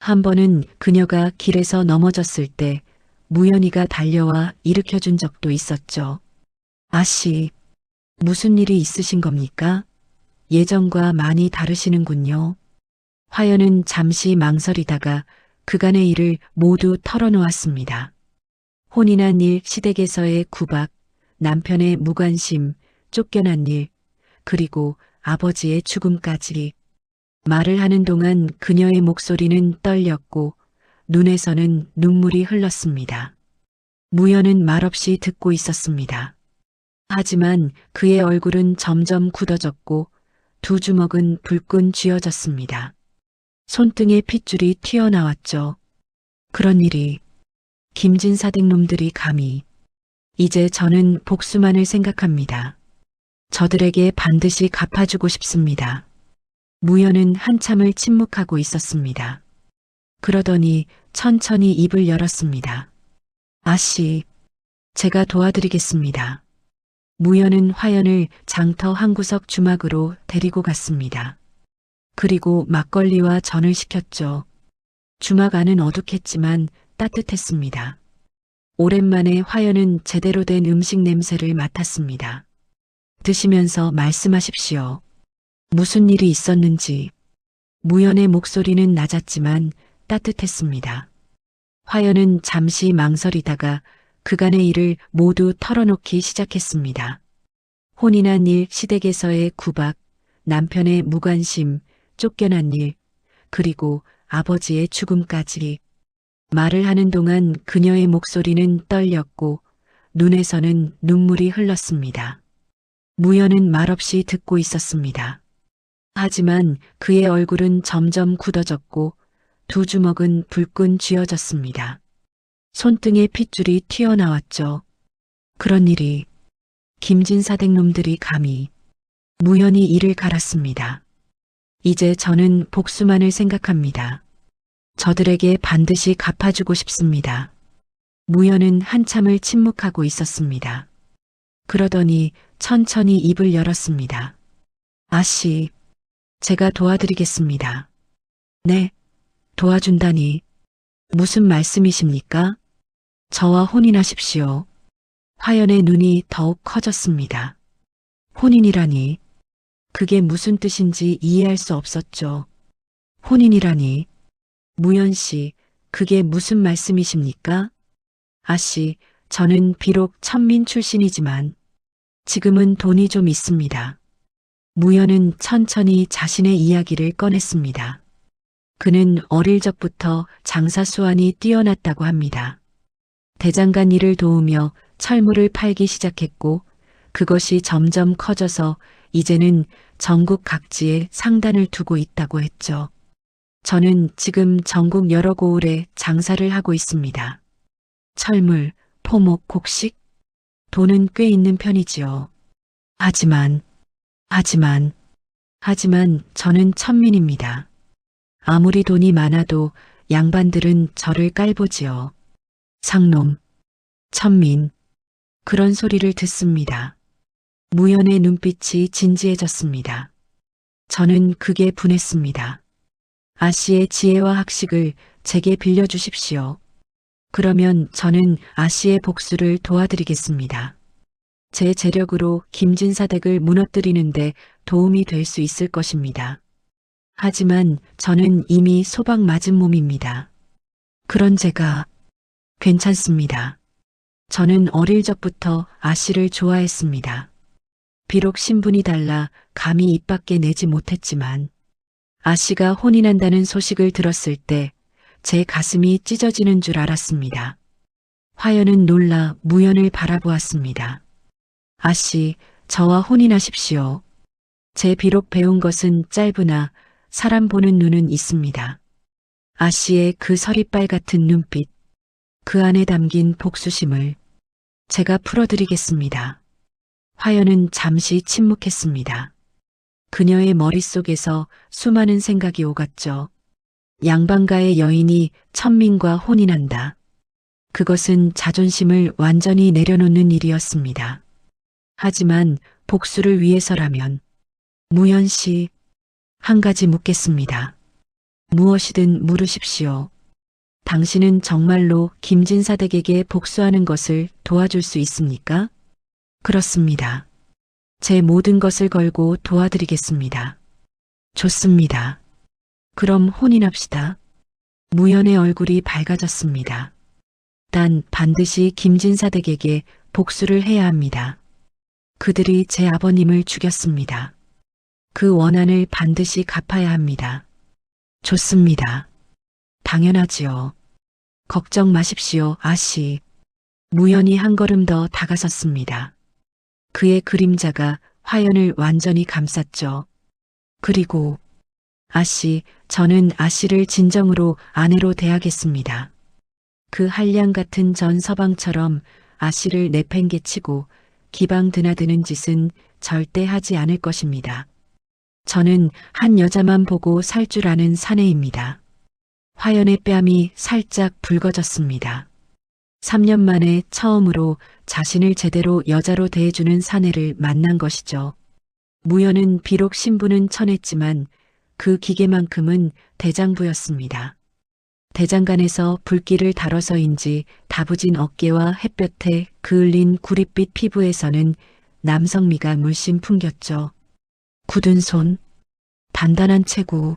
한 번은 그녀가 길에서 넘어졌을 때 무연이가 달려와 일으켜준 적도 있었죠. 아씨, 무슨 일이 있으신 겁니까? 예전과 많이 다르시는군요. 화연은 잠시 망설이다가 그간의 일을 모두 털어놓았습니다. 혼인한 일, 시댁에서의 구박, 남편의 무관심, 쫓겨난 일, 그리고 아버지의 죽음까지. 말을 하는 동안 그녀의 목소리는 떨렸고 눈에서는 눈물이 흘렀습니다. 무연은 말없이 듣고 있었습니다. 하지만 그의 얼굴은 점점 굳어졌고 두 주먹은 불끈 쥐어졌습니다. 손등에 핏줄이 튀어나왔죠. 그런 일이 김진사댁 놈들이 감히. 이제 저는 복수만을 생각합니다. 저들에게 반드시 갚아주고 싶습니다. 무연은 한참을 침묵하고 있었습니다. 그러더니 천천히 입을 열었습니다. 아씨, 제가 도와드리겠습니다. 무연은 화연을 장터 한 구석 주막으로 데리고 갔습니다. 그리고 막걸리와 전을 시켰죠. 주막 안은 어둑했지만 따뜻했습니다. 오랜만에 화연은 제대로 된 음식 냄새를 맡았습니다. 드시면서 말씀하십시오. 무슨 일이 있었는지. 무연의 목소리는 낮았지만 따뜻했습니다. 화연은 잠시 망설이다가 그간의 일을 모두 털어놓기 시작했습니다. 혼인한 일, 시댁에서의 구박, 남편의 무관심, 쫓겨난 일, 그리고 아버지의 죽음까지. 말을 하는 동안 그녀의 목소리는 떨렸고 눈에서는 눈물이 흘렀습니다. 무연은 말없이 듣고 있었습니다. 하지만 그의 얼굴은 점점 굳어졌고 두 주먹은 불끈 쥐어졌습니다. 손등에 핏줄이 튀어나왔죠. 그런 일이. 김진사댁 놈들이 감히. 무연이 이를 갈았습니다. 이제 저는 복수만을 생각합니다. 저들에게 반드시 갚아주고 싶습니다. 무연은 한참을 침묵하고 있었습니다. 그러더니 천천히 입을 열었습니다. 아씨, 제가 도와드리겠습니다. 네, 도와준다니. 무슨 말씀이십니까? 저와 혼인하십시오. 화연의 눈이 더욱 커졌습니다. 혼인이라니. 그게 무슨 뜻인지 이해할 수 없었죠. 혼인이라니. 무연 씨, 그게 무슨 말씀이십니까? 아씨, 저는 비록 천민 출신이지만 지금은 돈이 좀 있습니다. 무연은 천천히 자신의 이야기를 꺼냈습니다. 그는 어릴 적부터 장사 수완이 뛰어났다고 합니다. 대장간 일을 도우며 철물을 팔기 시작했고 그것이 점점 커져서 이제는 전국 각지에 상단을 두고 있다고 했죠. 저는 지금 전국 여러 고을에 장사를 하고 있습니다. 철물, 포목, 곡식? 돈은 꽤 있는 편이지요. 하지만 저는 천민입니다. 아무리 돈이 많아도 양반들은 저를 깔보지요. 상놈, 천민, 그런 소리를 듣습니다. 무연의 눈빛이 진지해졌습니다. 저는 그게 분했습니다. 아씨의 지혜와 학식을 제게 빌려주십시오. 그러면 저는 아씨의 복수를 도와드리겠습니다. 제 재력으로 김진사댁을 무너뜨리는데 도움이 될 수 있을 것입니다. 하지만 저는 이미 소박 맞은 몸입니다. 그런 제가 괜찮습니다. 저는 어릴 적부터 아씨를 좋아했습니다. 비록 신분이 달라 감히 입 밖에 내지 못했지만 아씨가 혼인한다는 소식을 들었을 때 제 가슴이 찢어지는 줄 알았습니다. 화연은 놀라 무연을 바라보았습니다. 아씨, 저와 혼인하십시오. 제 비록 배운 것은 짧으나 사람 보는 눈은 있습니다. 아씨의 그 서리빨 같은 눈빛, 그 안에 담긴 복수심을 제가 풀어드리겠습니다. 화연은 잠시 침묵했습니다. 그녀의 머릿속에서 수많은 생각이 오갔죠. 양반가의 여인이 천민과 혼인한다. 그것은 자존심을 완전히 내려놓는 일이었습니다. 하지만 복수를 위해서라면 무연 씨, 한 가지 묻겠습니다. 무엇이든 물으십시오. 당신은 정말로 김진사댁에게 복수하는 것을 도와줄 수 있습니까? 그렇습니다. 제 모든 것을 걸고 도와드리겠습니다. 좋습니다. 그럼 혼인합시다. 무연의 얼굴이 밝아졌습니다. 단 반드시 김진사댁에게 복수를 해야 합니다. 그들이 제 아버님을 죽였습니다. 그 원한을 반드시 갚아야 합니다. 좋습니다. 당연하지요. 걱정 마십시오, 아씨. 무연이 한 걸음 더 다가섰습니다. 그의 그림자가 화연을 완전히 감쌌죠. 그리고 아씨, 저는 아씨를 진정으로 아내로 대하겠습니다. 그 한량 같은 전 서방처럼 아씨를 내팽개치고 기방 드나드는 짓은 절대 하지 않을 것입니다. 저는 한 여자만 보고 살 줄 아는 사내입니다. 화연의 뺨이 살짝 붉어졌습니다. 3년 만에 처음으로 자신을 제대로 여자로 대해주는 사내를 만난 것이죠. 무연은 비록 신분은 천했지만 그 기계만큼은 대장부였습니다. 대장간에서 불길을 다뤄서인지 다부진 어깨와 햇볕에 그을린 구릿빛 피부에서는 남성미가 물씬 풍겼죠. 굳은 손, 단단한 체구,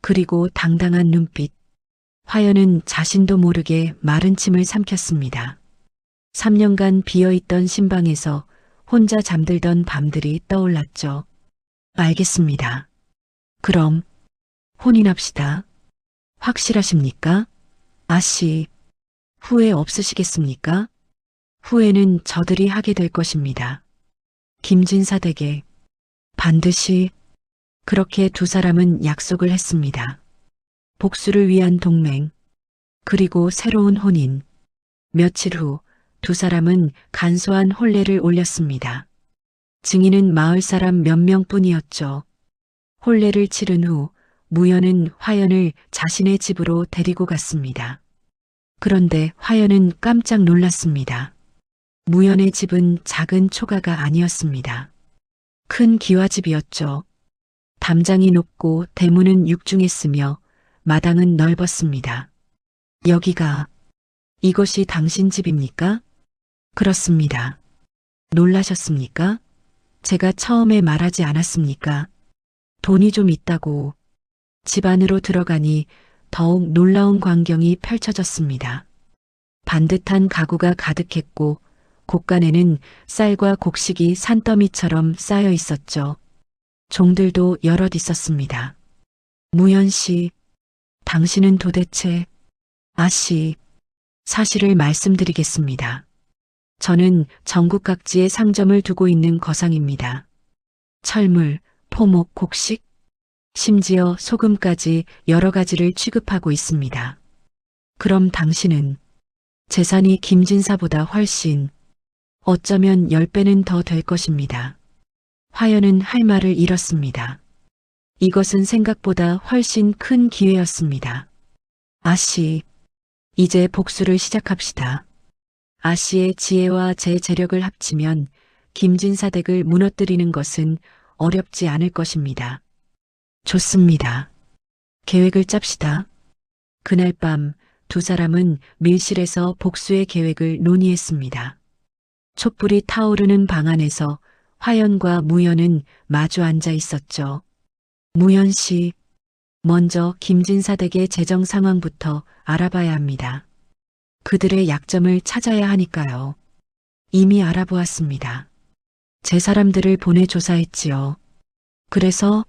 그리고 당당한 눈빛. 화연은 자신도 모르게 마른 침을 삼켰습니다. 3년간 비어있던 신방에서 혼자 잠들던 밤들이 떠올랐죠. 알겠습니다. 그럼 혼인합시다. 확실하십니까? 아씨, 후회 없으시겠습니까? 후회는 저들이 하게 될 것입니다. 김진사 댁에 반드시. 그렇게 두 사람은 약속을 했습니다. 복수를 위한 동맹, 그리고 새로운 혼인. 며칠 후 두 사람은 간소한 혼례를 올렸습니다. 증인은 마을 사람 몇 명뿐이었죠. 혼례를 치른 후 무연은 화연을 자신의 집으로 데리고 갔습니다. 그런데 화연은 깜짝 놀랐습니다. 무연의 집은 작은 초가가 아니었습니다. 큰 기와집이었죠. 담장이 높고 대문은 육중했으며 마당은 넓었습니다. 여기가, 이것이 당신 집입니까? 그렇습니다. 놀라셨습니까? 제가 처음에 말하지 않았습니까? 돈이 좀 있다고. 집 안으로 들어가니 더욱 놀라운 광경이 펼쳐졌습니다. 반듯한 가구가 가득했고 곳간에는 쌀과 곡식이 산더미처럼 쌓여 있었죠. 종들도 여럿 있었습니다. 무연 씨, 당신은 도대체... 아씨, 사실을 말씀드리겠습니다. 저는 전국 각지에 상점을 두고 있는 거상입니다. 철물, 포목, 곡식, 심지어 소금까지 여러 가지를 취급하고 있습니다. 그럼 당신은 재산이 김진사보다 훨씬, 어쩌면 10배는 더 될 것입니다. 화연은 할 말을 잃었습니다. 이것은 생각보다 훨씬 큰 기회였습니다. 아씨, 이제 복수를 시작합시다. 아씨의 지혜와 제 재력을 합치면 김진사 댁을 무너뜨리는 것은 어렵지 않을 것입니다. 좋습니다. 계획을 짭시다. 그날 밤 두 사람은 밀실에서 복수의 계획을 논의했습니다. 촛불이 타오르는 방 안에서 화연과 무연은 마주 앉아 있었죠. 무연 씨, 먼저 김진사 댁의 재정 상황부터 알아봐야 합니다. 그들의 약점을 찾아야 하니까요. 이미 알아보았습니다. 제 사람들을 보내 조사했지요. 그래서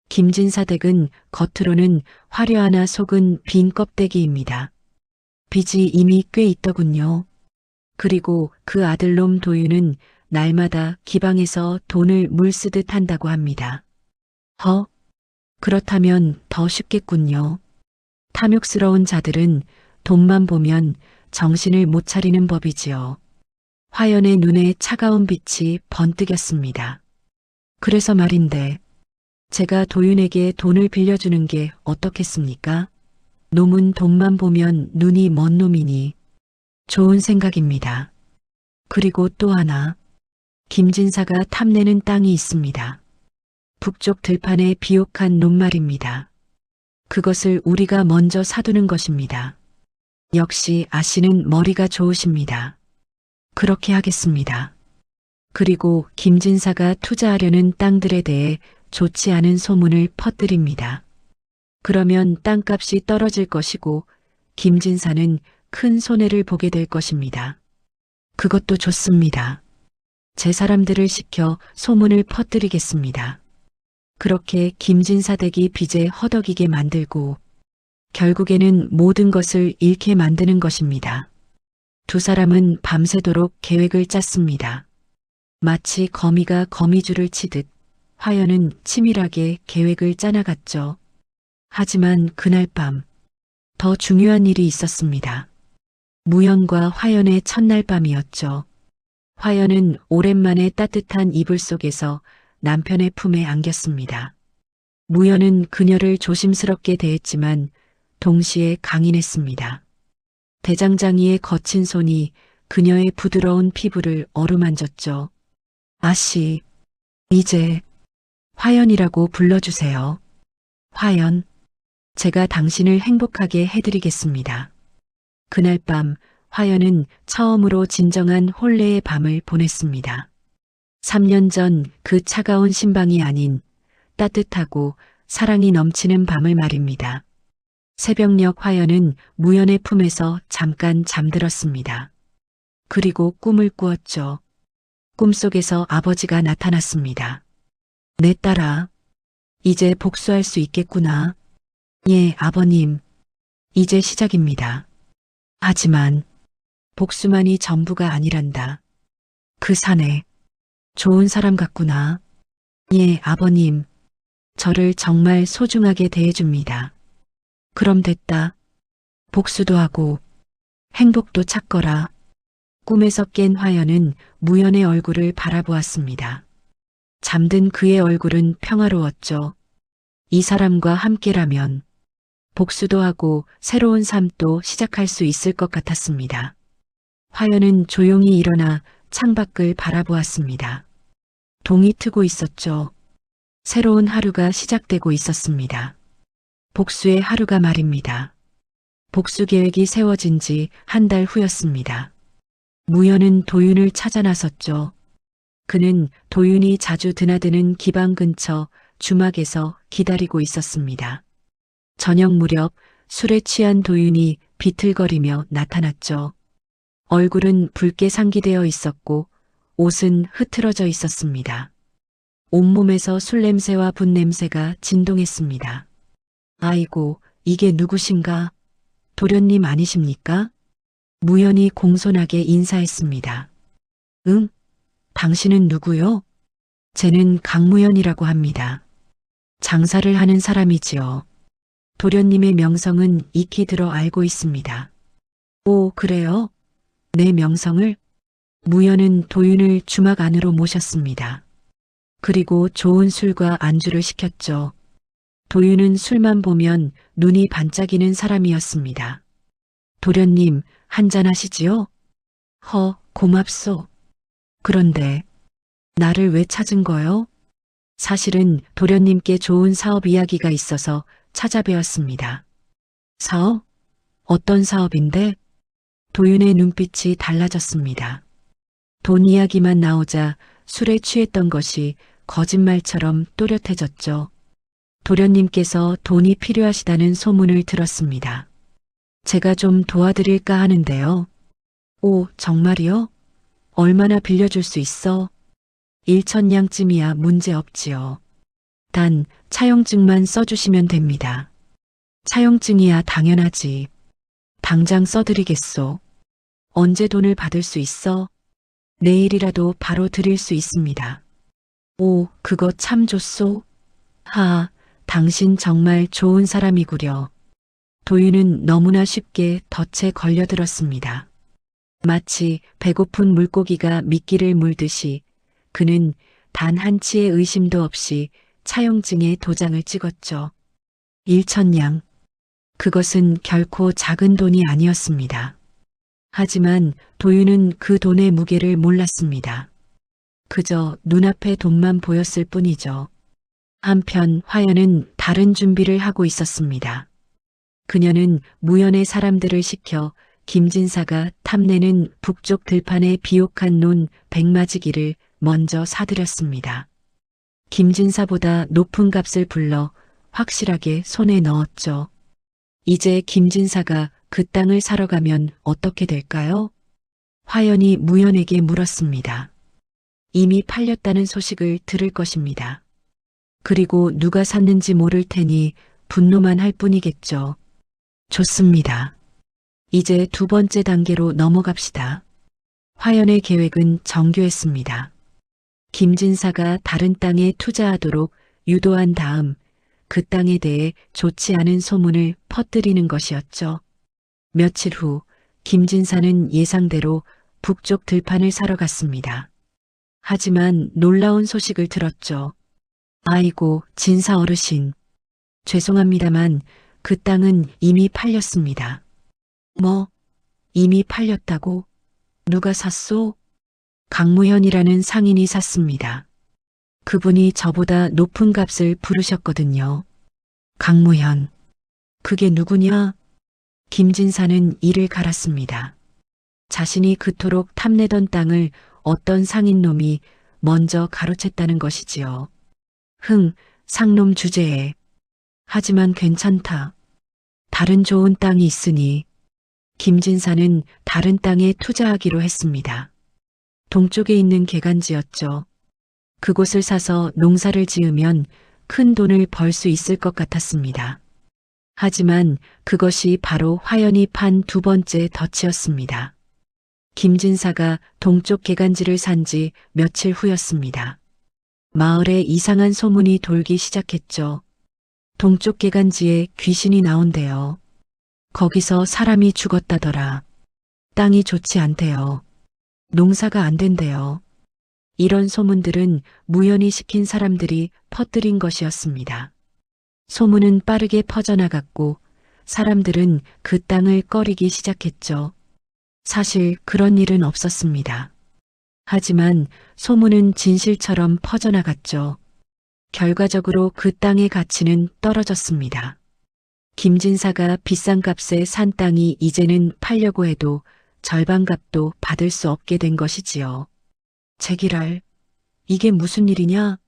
김진사 댁은 겉으로는 화려하나 속은 빈 껍데기입니다. 빚이 이미 꽤 있더군요. 그리고 그 아들놈 도윤은 날마다 기방에서 돈을 물쓰듯 한다고 합니다. 그렇다면 더 쉽겠군요. 탐욕스러운 자들은 돈만 보면 정신을 못 차리는 법이지요. 화연의 눈에 차가운 빛이 번뜩였습니다. 그래서 말인데 제가 도윤에게 돈을 빌려주는 게 어떻겠습니까? 놈은 돈만 보면 눈이 먼 놈이니 좋은 생각입니다. 그리고 또 하나, 김진사가 탐내는 땅이 있습니다. 북쪽 들판의 비옥한 논말입니다. 그것을 우리가 먼저 사두는 것입니다. 역시 아씨는 머리가 좋으십니다. 그렇게 하겠습니다. 그리고 김진사가 투자하려는 땅들에 대해 좋지 않은 소문을 퍼뜨립니다. 그러면 땅값이 떨어질 것이고 김진사는 큰 손해를 보게 될 것입니다. 그것도 좋습니다. 제 사람들을 시켜 소문을 퍼뜨리겠습니다. 그렇게 김진사 댁이 빚에 허덕이게 만들고 결국에는 모든 것을 잃게 만드는 것입니다. 두 사람은 밤새도록 계획을 짰습니다. 마치 거미가 거미줄을 치듯 화연은 치밀하게 계획을 짜나갔죠. 하지만 그날 밤 더 중요한 일이 있었습니다. 무연과 화연의 첫날 밤이었죠. 화연은 오랜만에 따뜻한 이불 속에서 남편의 품에 안겼습니다. 무연은 그녀를 조심스럽게 대했지만 동시에 강인했습니다. 대장장이의 거친 손이 그녀의 부드러운 피부를 어루만졌죠. 아씨, 이제 화연이라고 불러주세요. 화연, 제가 당신을 행복하게 해드리겠습니다. 그날 밤 화연은 처음으로 진정한 혼례의 밤을 보냈습니다. 3년 전 그 차가운 신방이 아닌 따뜻하고 사랑이 넘치는 밤을 말입니다. 새벽녘 화연은 무연의 품에서 잠깐 잠들었습니다. 그리고 꿈을 꾸었죠. 꿈속에서 아버지가 나타났습니다. 내 딸아, 이제 복수할 수 있겠구나. 예, 아버님. 이제 시작입니다. 하지만 복수만이 전부가 아니란다. 그 사내 좋은 사람 같구나. 예, 아버님. 저를 정말 소중하게 대해줍니다. 그럼 됐다. 복수도 하고 행복도 찾거라. 꿈에서 깬 화연은 무연의 얼굴을 바라보았습니다. 잠든 그의 얼굴은 평화로웠죠. 이 사람과 함께라면 복수도 하고 새로운 삶도 시작할 수 있을 것 같았습니다. 화연은 조용히 일어나 창밖을 바라보았습니다. 동이 트고 있었죠. 새로운 하루가 시작되고 있었습니다. 복수의 하루가 말입니다. 복수 계획이 세워진 지 한 달 후였습니다. 무연은 도윤을 찾아 나섰죠. 그는 도윤이 자주 드나드는 기방 근처 주막에서 기다리고 있었습니다. 저녁 무렵 술에 취한 도윤이 비틀거리며 나타났죠. 얼굴은 붉게 상기되어 있었고 옷은 흐트러져 있었습니다. 온몸에서 술 냄새와 분 냄새가 진동했습니다. 아이고, 이게 누구신가? 도련님 아니십니까? 무연이 공손하게 인사했습니다. 응? 당신은 누구요? 쟤는 강무연이라고 합니다. 장사를 하는 사람이지요. 도련님의 명성은 익히 들어 알고 있습니다. 오, 그래요? 내 명성을? 무연은 도윤을 주막 안으로 모셨습니다. 그리고 좋은 술과 안주를 시켰죠. 도윤은 술만 보면 눈이 반짝이는 사람이었습니다. 도련님, 한잔하시지요? 고맙소. 그런데 나를 왜 찾은 거요? 사실은 도련님께 좋은 사업 이야기가 있어서 찾아뵈었습니다. 사업? 어떤 사업인데? 도윤의 눈빛이 달라졌습니다. 돈 이야기만 나오자 술에 취했던 것이 거짓말처럼 또렷해졌죠. 도련님께서 돈이 필요하시다는 소문을 들었습니다. 제가 좀 도와드릴까 하는데요. 오, 정말이요? 얼마나 빌려줄 수 있어? 1,000냥쯤이야 문제 없지요. 단 차용증만 써주시면 됩니다. 차용증이야 당연하지. 당장 써드리겠소. 언제 돈을 받을 수 있어? 내일이라도 바로 드릴 수 있습니다. 오, 그거 참 좋소. 당신 정말 좋은 사람이구려. 도윤은 너무나 쉽게 덫에 걸려들었습니다. 마치 배고픈 물고기가 미끼를 물듯이 그는 단 한치의 의심도 없이 차용증에 도장을 찍었죠. 1,000냥. 그것은 결코 작은 돈이 아니었습니다. 하지만 도윤은 그 돈의 무게를 몰랐습니다. 그저 눈앞에 돈만 보였을 뿐이죠. 한편 화연은 다른 준비를 하고 있었습니다. 그녀는 무연의 사람들을 시켜 김진사가 탐내는 북쪽 들판에 비옥한 논 백마지기를 먼저 사들였습니다. 김진사보다 높은 값을 불러 확실하게 손에 넣었죠. 이제 김진사가 그 땅을 사러 가면 어떻게 될까요? 화연이 무연에게 물었습니다. 이미 팔렸다는 소식을 들을 것입니다. 그리고 누가 샀는지 모를 테니 분노만 할 뿐이겠죠. 좋습니다. 이제 두 번째 단계로 넘어갑시다. 화연의 계획은 정교했습니다. 김진사가 다른 땅에 투자하도록 유도한 다음 그 땅에 대해 좋지 않은 소문을 퍼뜨리는 것이었죠. 며칠 후 김진사는 예상대로 북쪽 들판을 사러 갔습니다. 하지만 놀라운 소식을 들었죠. 아이고, 진사 어르신. 죄송합니다만 그 땅은 이미 팔렸습니다. 뭐, 이미 팔렸다고? 누가 샀소? 강무현이라는 상인이 샀습니다. 그분이 저보다 높은 값을 부르셨거든요. 강무현. 그게 누구냐? 김진사는 이를 갈았습니다. 자신이 그토록 탐내던 땅을 어떤 상인놈이 먼저 가로챘다는 것이지요. 상놈 주제에. 하지만 괜찮다. 다른 좋은 땅이 있으니 김진사는 다른 땅에 투자하기로 했습니다. 동쪽에 있는 개간지였죠. 그곳을 사서 농사를 지으면 큰 돈을 벌 수 있을 것 같았습니다. 하지만 그것이 바로 화연이 판 두 번째 덫이었습니다. 김진사가 동쪽 개간지를 산 지 며칠 후였습니다. 마을에 이상한 소문이 돌기 시작했죠. 동쪽 개간지에 귀신이 나온대요. 거기서 사람이 죽었다더라. 땅이 좋지 않대요. 농사가 안 된대요. 이런 소문들은 무연히 시킨 사람들이 퍼뜨린 것이었습니다. 소문은 빠르게 퍼져나갔고 사람들은 그 땅을 꺼리기 시작했죠. 사실 그런 일은 없었습니다. 하지만 소문은 진실처럼 퍼져나갔죠. 결과적으로 그 땅의 가치는 떨어졌습니다. 김진사가 비싼 값에 산 땅이 이제는 팔려고 해도 절반 값도 받을 수 없게 된 것이지요. 제기랄, 이게 무슨 일이냐?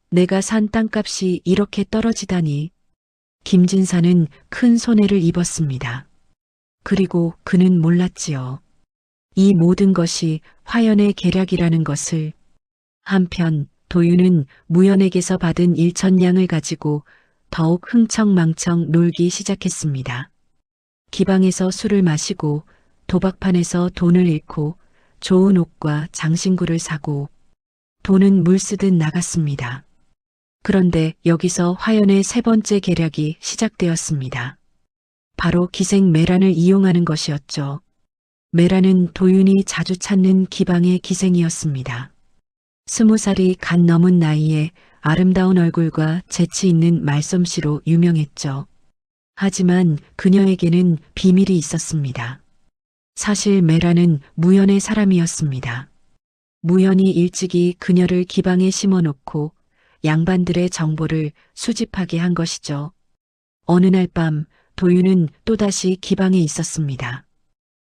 내가 산 땅값이 이렇게 떨어지다니. 김진사는 큰 손해를 입었습니다. 그리고 그는 몰랐지요. 이 모든 것이 화연의 계략이라는 것을. 한편 도윤은 무연에게서 받은 1,000냥을 가지고 더욱 흥청망청 놀기 시작했습니다. 기방에서 술을 마시고 도박판에서 돈을 잃고 좋은 옷과 장신구를 사고 돈은 물 쓰듯 나갔습니다. 그런데 여기서 화연의 세 번째 계략이 시작되었습니다. 바로 기생 메란을 이용하는 것이었죠. 메란은 도윤이 자주 찾는 기방의 기생이었습니다. 20살이 갓 넘은 나이에 아름다운 얼굴과 재치 있는 말솜씨로 유명했죠. 하지만 그녀에게는 비밀이 있었습니다. 사실 메란은 무연의 사람이었습니다. 무연이 일찍이 그녀를 기방에 심어놓고 양반들의 정보를 수집하게 한 것이죠. 어느 날 밤 도윤은 또다시 기방에 있었습니다.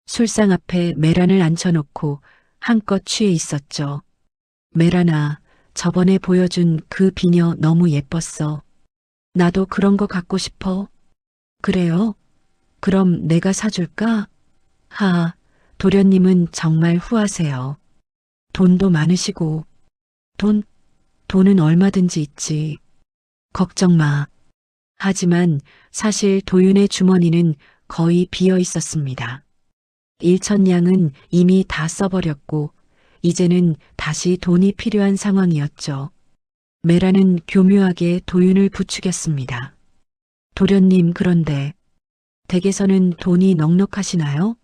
술상 앞에 메란을 앉혀놓고 한껏 취해 있었죠. 메란아, 저번에 보여준 그 비녀 너무 예뻤어. 나도 그런 거 갖고 싶어. 그래요? 그럼 내가 사줄까? 하, 도련님은 정말 후하세요. 돈도 많으시고. 돈은 얼마든지 있지. 걱정 마. 하지만 사실 도윤의 주머니는 거의 비어 있었습니다. 1,000냥은 이미 다 써버렸고 이제는 다시 돈이 필요한 상황이었죠. 메라는 교묘하게 도윤을 부추겼습니다. 도련님, 그런데 댁에서는 돈이 넉넉하시나요?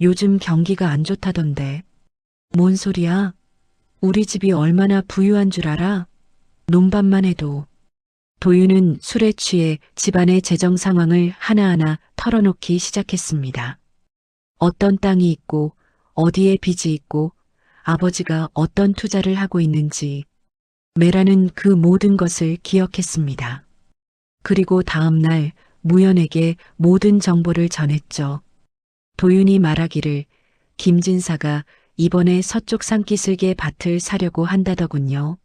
요즘 경기가 안 좋다던데. 뭔 소리야? 우리 집이 얼마나 부유한 줄 알아? 논밭만 해도. 도윤은 술에 취해 집안의 재정 상황을 하나하나 털어놓기 시작했습니다. 어떤 땅이 있고 어디에 빚이 있고 아버지가 어떤 투자를 하고 있는지 메라는 그 모든 것을 기억했습니다. 그리고 다음 날 무연에게 모든 정보를 전했죠. 도윤이 말하기를 김진사가 이번에 서쪽 산기슭의 밭을 사려고 한다더군요.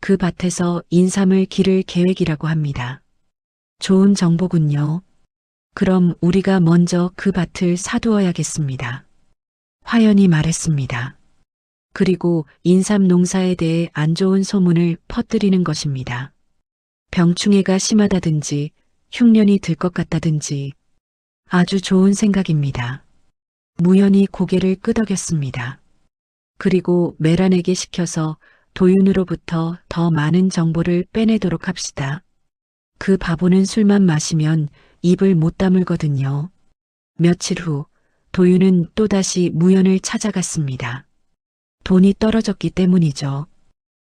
그 밭에서 인삼을 기를 계획이라고 합니다. 좋은 정보군요. 그럼 우리가 먼저 그 밭을 사두어야겠습니다. 화연이 말했습니다. 그리고 인삼 농사에 대해 안 좋은 소문을 퍼뜨리는 것입니다. 병충해가 심하다든지 흉년이 들 것 같다든지. 아주 좋은 생각입니다. 무연히 고개를 끄덕였습니다. 그리고 메란에게 시켜서 도윤으로부터 더 많은 정보를 빼내도록 합시다. 그 바보는 술만 마시면 입을 못 다물거든요. 며칠 후 도윤은 또다시 무연을 찾아갔습니다. 돈이 떨어졌기 때문이죠.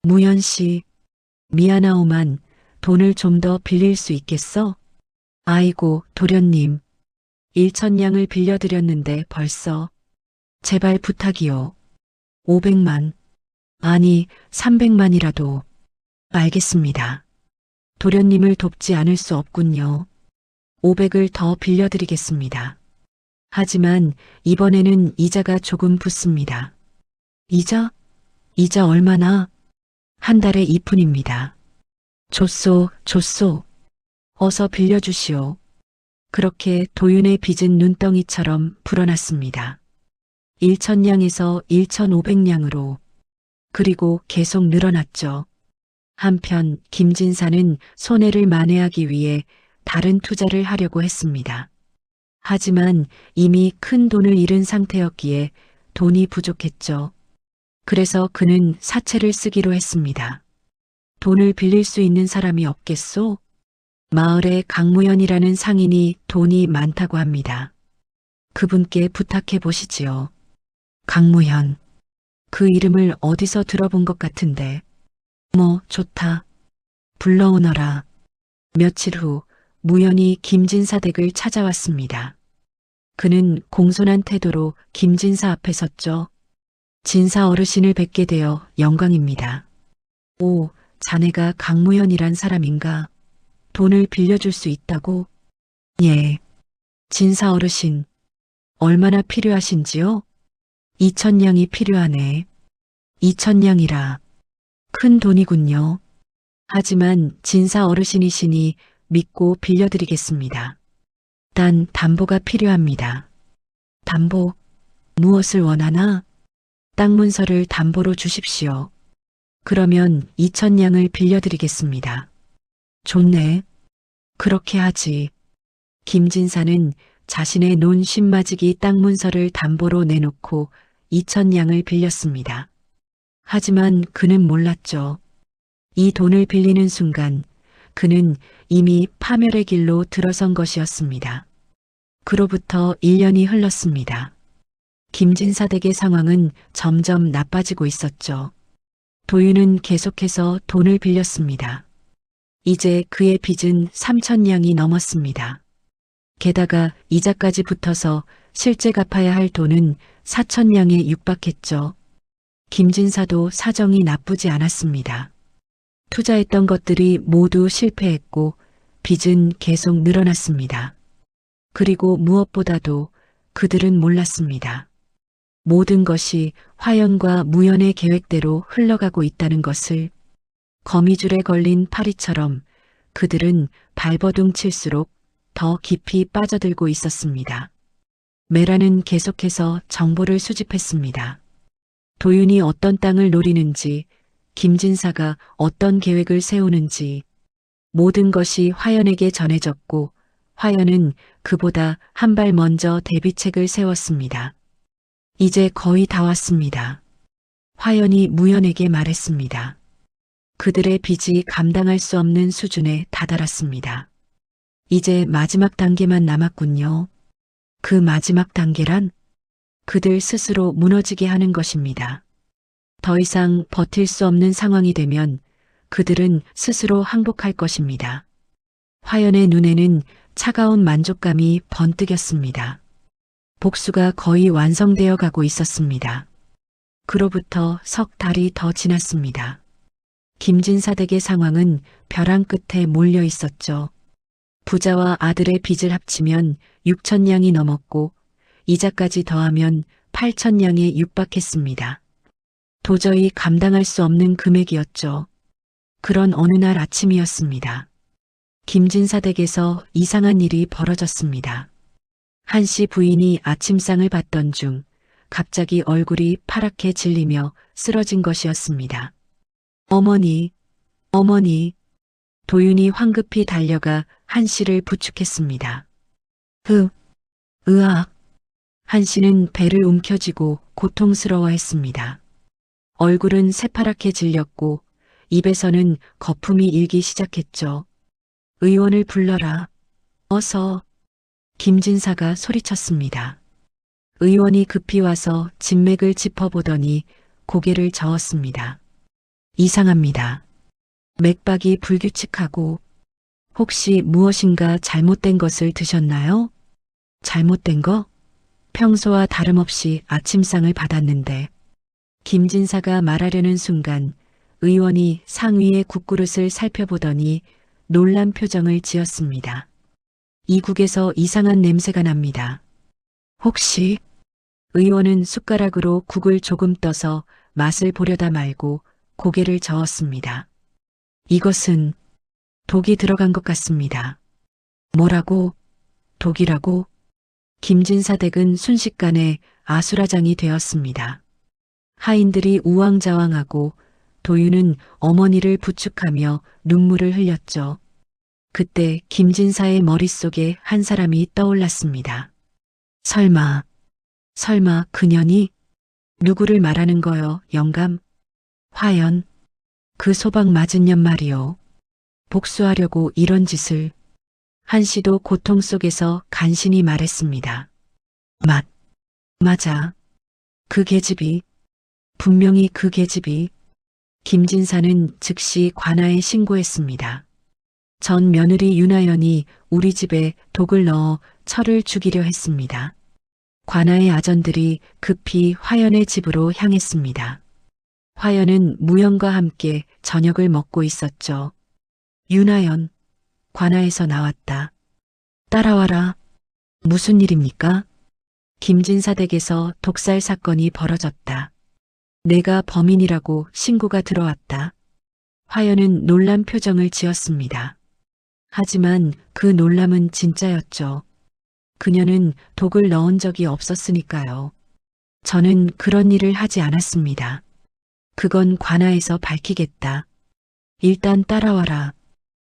무연 씨, 미안하오만 돈을 좀 더 빌릴 수 있겠어? 아이고, 도련님. 1천냥을 빌려드렸는데 벌써. 제발 부탁이요. 500만. 아니, 300만이라도. 알겠습니다. 도련님을 돕지 않을 수 없군요. 500을 더 빌려드리겠습니다. 하지만 이번에는 이자가 조금 붙습니다. 이자? 이자 얼마나? 한 달에 2푼입니다. 줬소. 어서 빌려주시오. 그렇게 도윤의 빚은 눈덩이처럼 불어났습니다. 1천냥에서 1,500냥으로. 그리고 계속 늘어났죠. 한편 김진사는 손해를 만회하기 위해 다른 투자를 하려고 했습니다. 하지만 이미 큰 돈을 잃은 상태였기에 돈이 부족했죠. 그래서 그는 사채를 쓰기로 했습니다. 돈을 빌릴 수 있는 사람이 없겠소? 마을에 강무연이라는 상인이 돈이 많다고 합니다. 그분께 부탁해 보시지요. 강무현. 그 이름을 어디서 들어본 것 같은데. 뭐 좋다. 불러오너라. 며칠 후 무연이 김진사 댁을 찾아왔습니다. 그는 공손한 태도로 김진사 앞에 섰죠. 진사 어르신을 뵙게 되어 영광입니다. 오, 자네가 강무현이란 사람인가? 돈을 빌려줄 수 있다고? 예. 진사 어르신, 얼마나 필요하신지요? 2천냥이 필요하네. 2천냥이라. 큰 돈이군요. 하지만 진사 어르신이시니 믿고 빌려드리겠습니다. 단 담보가 필요합니다. 담보? 무엇을 원하나? 땅 문서를 담보로 주십시오. 그러면 2천냥을 빌려드리겠습니다. 좋네. 그렇게 하지. 김진사는 자신의 논 10마지기 땅 문서를 담보로 내놓고 2천냥을 빌렸습니다. 하지만 그는 몰랐죠. 이 돈을 빌리는 순간 그는 이미 파멸의 길로 들어선 것이었습니다. 그로부터 1년이 흘렀습니다. 김진사 댁의 상황은 점점 나빠지고 있었죠. 도윤은 계속해서 돈을 빌렸습니다. 이제 그의 빚은 3천냥이 넘었습니다. 게다가 이자까지 붙어서 실제 갚아야 할 돈은 4천냥에 육박했죠. 김진사도 사정이 나쁘지 않았습니다. 투자했던 것들이 모두 실패했고 빚은 계속 늘어났습니다. 그리고 무엇보다도 그들은 몰랐습니다. 모든 것이 화연과 무연의 계획대로 흘러가고 있다는 것을. 거미줄에 걸린 파리처럼 그들은 발버둥 칠수록 더 깊이 빠져들고 있었습니다. 메라는 계속해서 정보를 수집했습니다. 도윤이 어떤 땅을 노리는지, 김진사가 어떤 계획을 세우는지 모든 것이 화연에게 전해졌고 화연은 그보다 한 발 먼저 대비책을 세웠습니다. 이제 거의 다 왔습니다. 화연이 무연에게 말했습니다. 그들의 빚이 감당할 수 없는 수준에 다다랐습니다. 이제 마지막 단계만 남았군요. 그 마지막 단계란 그들 스스로 무너지게 하는 것입니다. 더 이상 버틸 수 없는 상황이 되면 그들은 스스로 항복할 것입니다. 화연의 눈에는 차가운 만족감이 번뜩였습니다. 복수가 거의 완성되어 가고 있었습니다. 그로부터 석 달이 더 지났습니다. 김진사 댁의 상황은 벼랑 끝에 몰려 있었죠. 부자와 아들의 빚을 합치면 6천냥이 넘었고 이자까지 더하면 8천냥에 육박했습니다. 도저히 감당할 수 없는 금액이었죠. 그런 어느 날 아침이었습니다. 김진사 댁에서 이상한 일이 벌어졌습니다. 한씨 부인이 아침상을 받던 중 갑자기 얼굴이 파랗게 질리며 쓰러진 것이었습니다. 어머니, 어머니. 도윤이 황급히 달려가 한씨를 부축했습니다. 으악. 한씨는 배를 움켜쥐고 고통스러워했습니다. 얼굴은 새파랗게 질렸고 입에서는 거품이 일기 시작했죠. 의원을 불러라. 어서. 김진사가 소리쳤습니다. 의원이 급히 와서 진맥을 짚어보더니 고개를 저었습니다. 이상합니다. 맥박이 불규칙하고 혹시 무엇인가 잘못된 것을 드셨나요? 잘못된 거? 평소와 다름없이 아침상을 받았는데 김진사가 말하려는 순간 의원이 상위의 국그릇을 살펴보더니 놀란 표정을 지었습니다. 이 국에서 이상한 냄새가 납니다. 혹시? 의원은 숟가락으로 국을 조금 떠서 맛을 보려다 말고 고개를 저었습니다. 이것은 독이 들어간 것 같습니다. 뭐라고? 독이라고? 김진사 댁은 순식간에 아수라장이 되었습니다. 하인들이 우왕좌왕하고 도윤은 어머니를 부축하며 눈물을 흘렸죠. 그때 김진사의 머릿속에 한 사람이 떠올랐습니다. 설마 그년이? 누구를 말하는 거요, 영감? 화연. 그 소방 맞은 년 말이요. 복수하려고 이런 짓을. 한씨도 고통 속에서 간신히 말했습니다. 맞아. 그 계집이. 분명히 그 계집이. 김진사는 즉시 관아에 신고했습니다. 전 며느리 윤하연이 우리 집에 독을 넣어 철을 죽이려 했습니다. 관아의 아전들이 급히 화연의 집으로 향했습니다. 화연은 무연과 함께 저녁을 먹고 있었죠. 윤하연, 관아에서 나왔다. 따라와라. 무슨 일입니까? 김진사 댁에서 독살 사건이 벌어졌다. 내가 범인이라고 신고가 들어왔다. 화연은 놀란 표정을 지었습니다. 하지만 그 놀람은 진짜였죠. 그녀는 독을 넣은 적이 없었으니까요. 저는 그런 일을 하지 않았습니다. 그건 관아에서 밝히겠다. 일단 따라와라.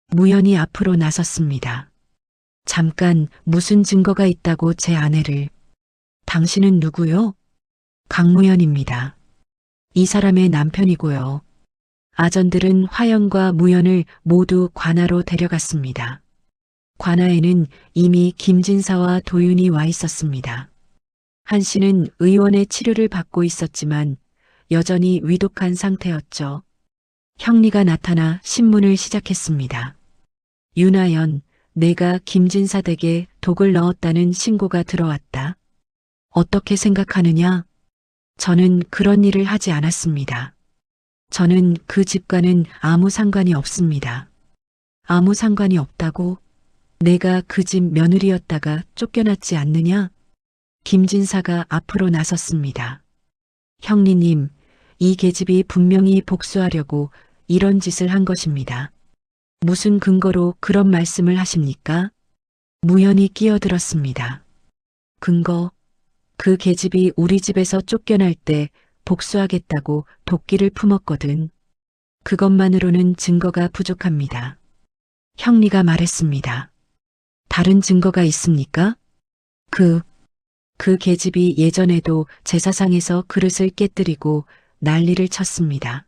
무연이 앞으로 나섰습니다. 잠깐 무슨 증거가 있다고 제 아내를. 당신은 누구요? 강무연입니다. 이 사람의 남편이고요. 아전들은 화연과 무연을 모두 관아로 데려갔습니다. 관아에는 이미 김진사와 도윤이 와 있었습니다. 한 씨는 의원의 치료를 받고 있었지만 여전히 위독한 상태였죠. 형리가 나타나 신문을 시작했습니다. 윤하연, 내가 김진사 댁에 독을 넣었다는 신고가 들어왔다. 어떻게 생각하느냐? 저는 그런 일을 하지 않았습니다. 저는 그 집과는 아무 상관이 없습니다. 아무 상관이 없다고? 내가 그 집 며느리였다가 쫓겨났지 않느냐? 김진사가 앞으로 나섰습니다. 형리님, 이 계집이 분명히 복수하려고 이런 짓을 한 것입니다. 무슨 근거로 그런 말씀을 하십니까? 무연이 끼어들었습니다. 근거, 그 계집이 우리 집에서 쫓겨날 때 복수하겠다고 도끼를 품었거든. 그것만으로는 증거가 부족합니다. 형리가 말했습니다. 다른 증거가 있습니까? 그 계집이 예전에도 제사상에서 그릇을 깨뜨리고 난리를 쳤습니다.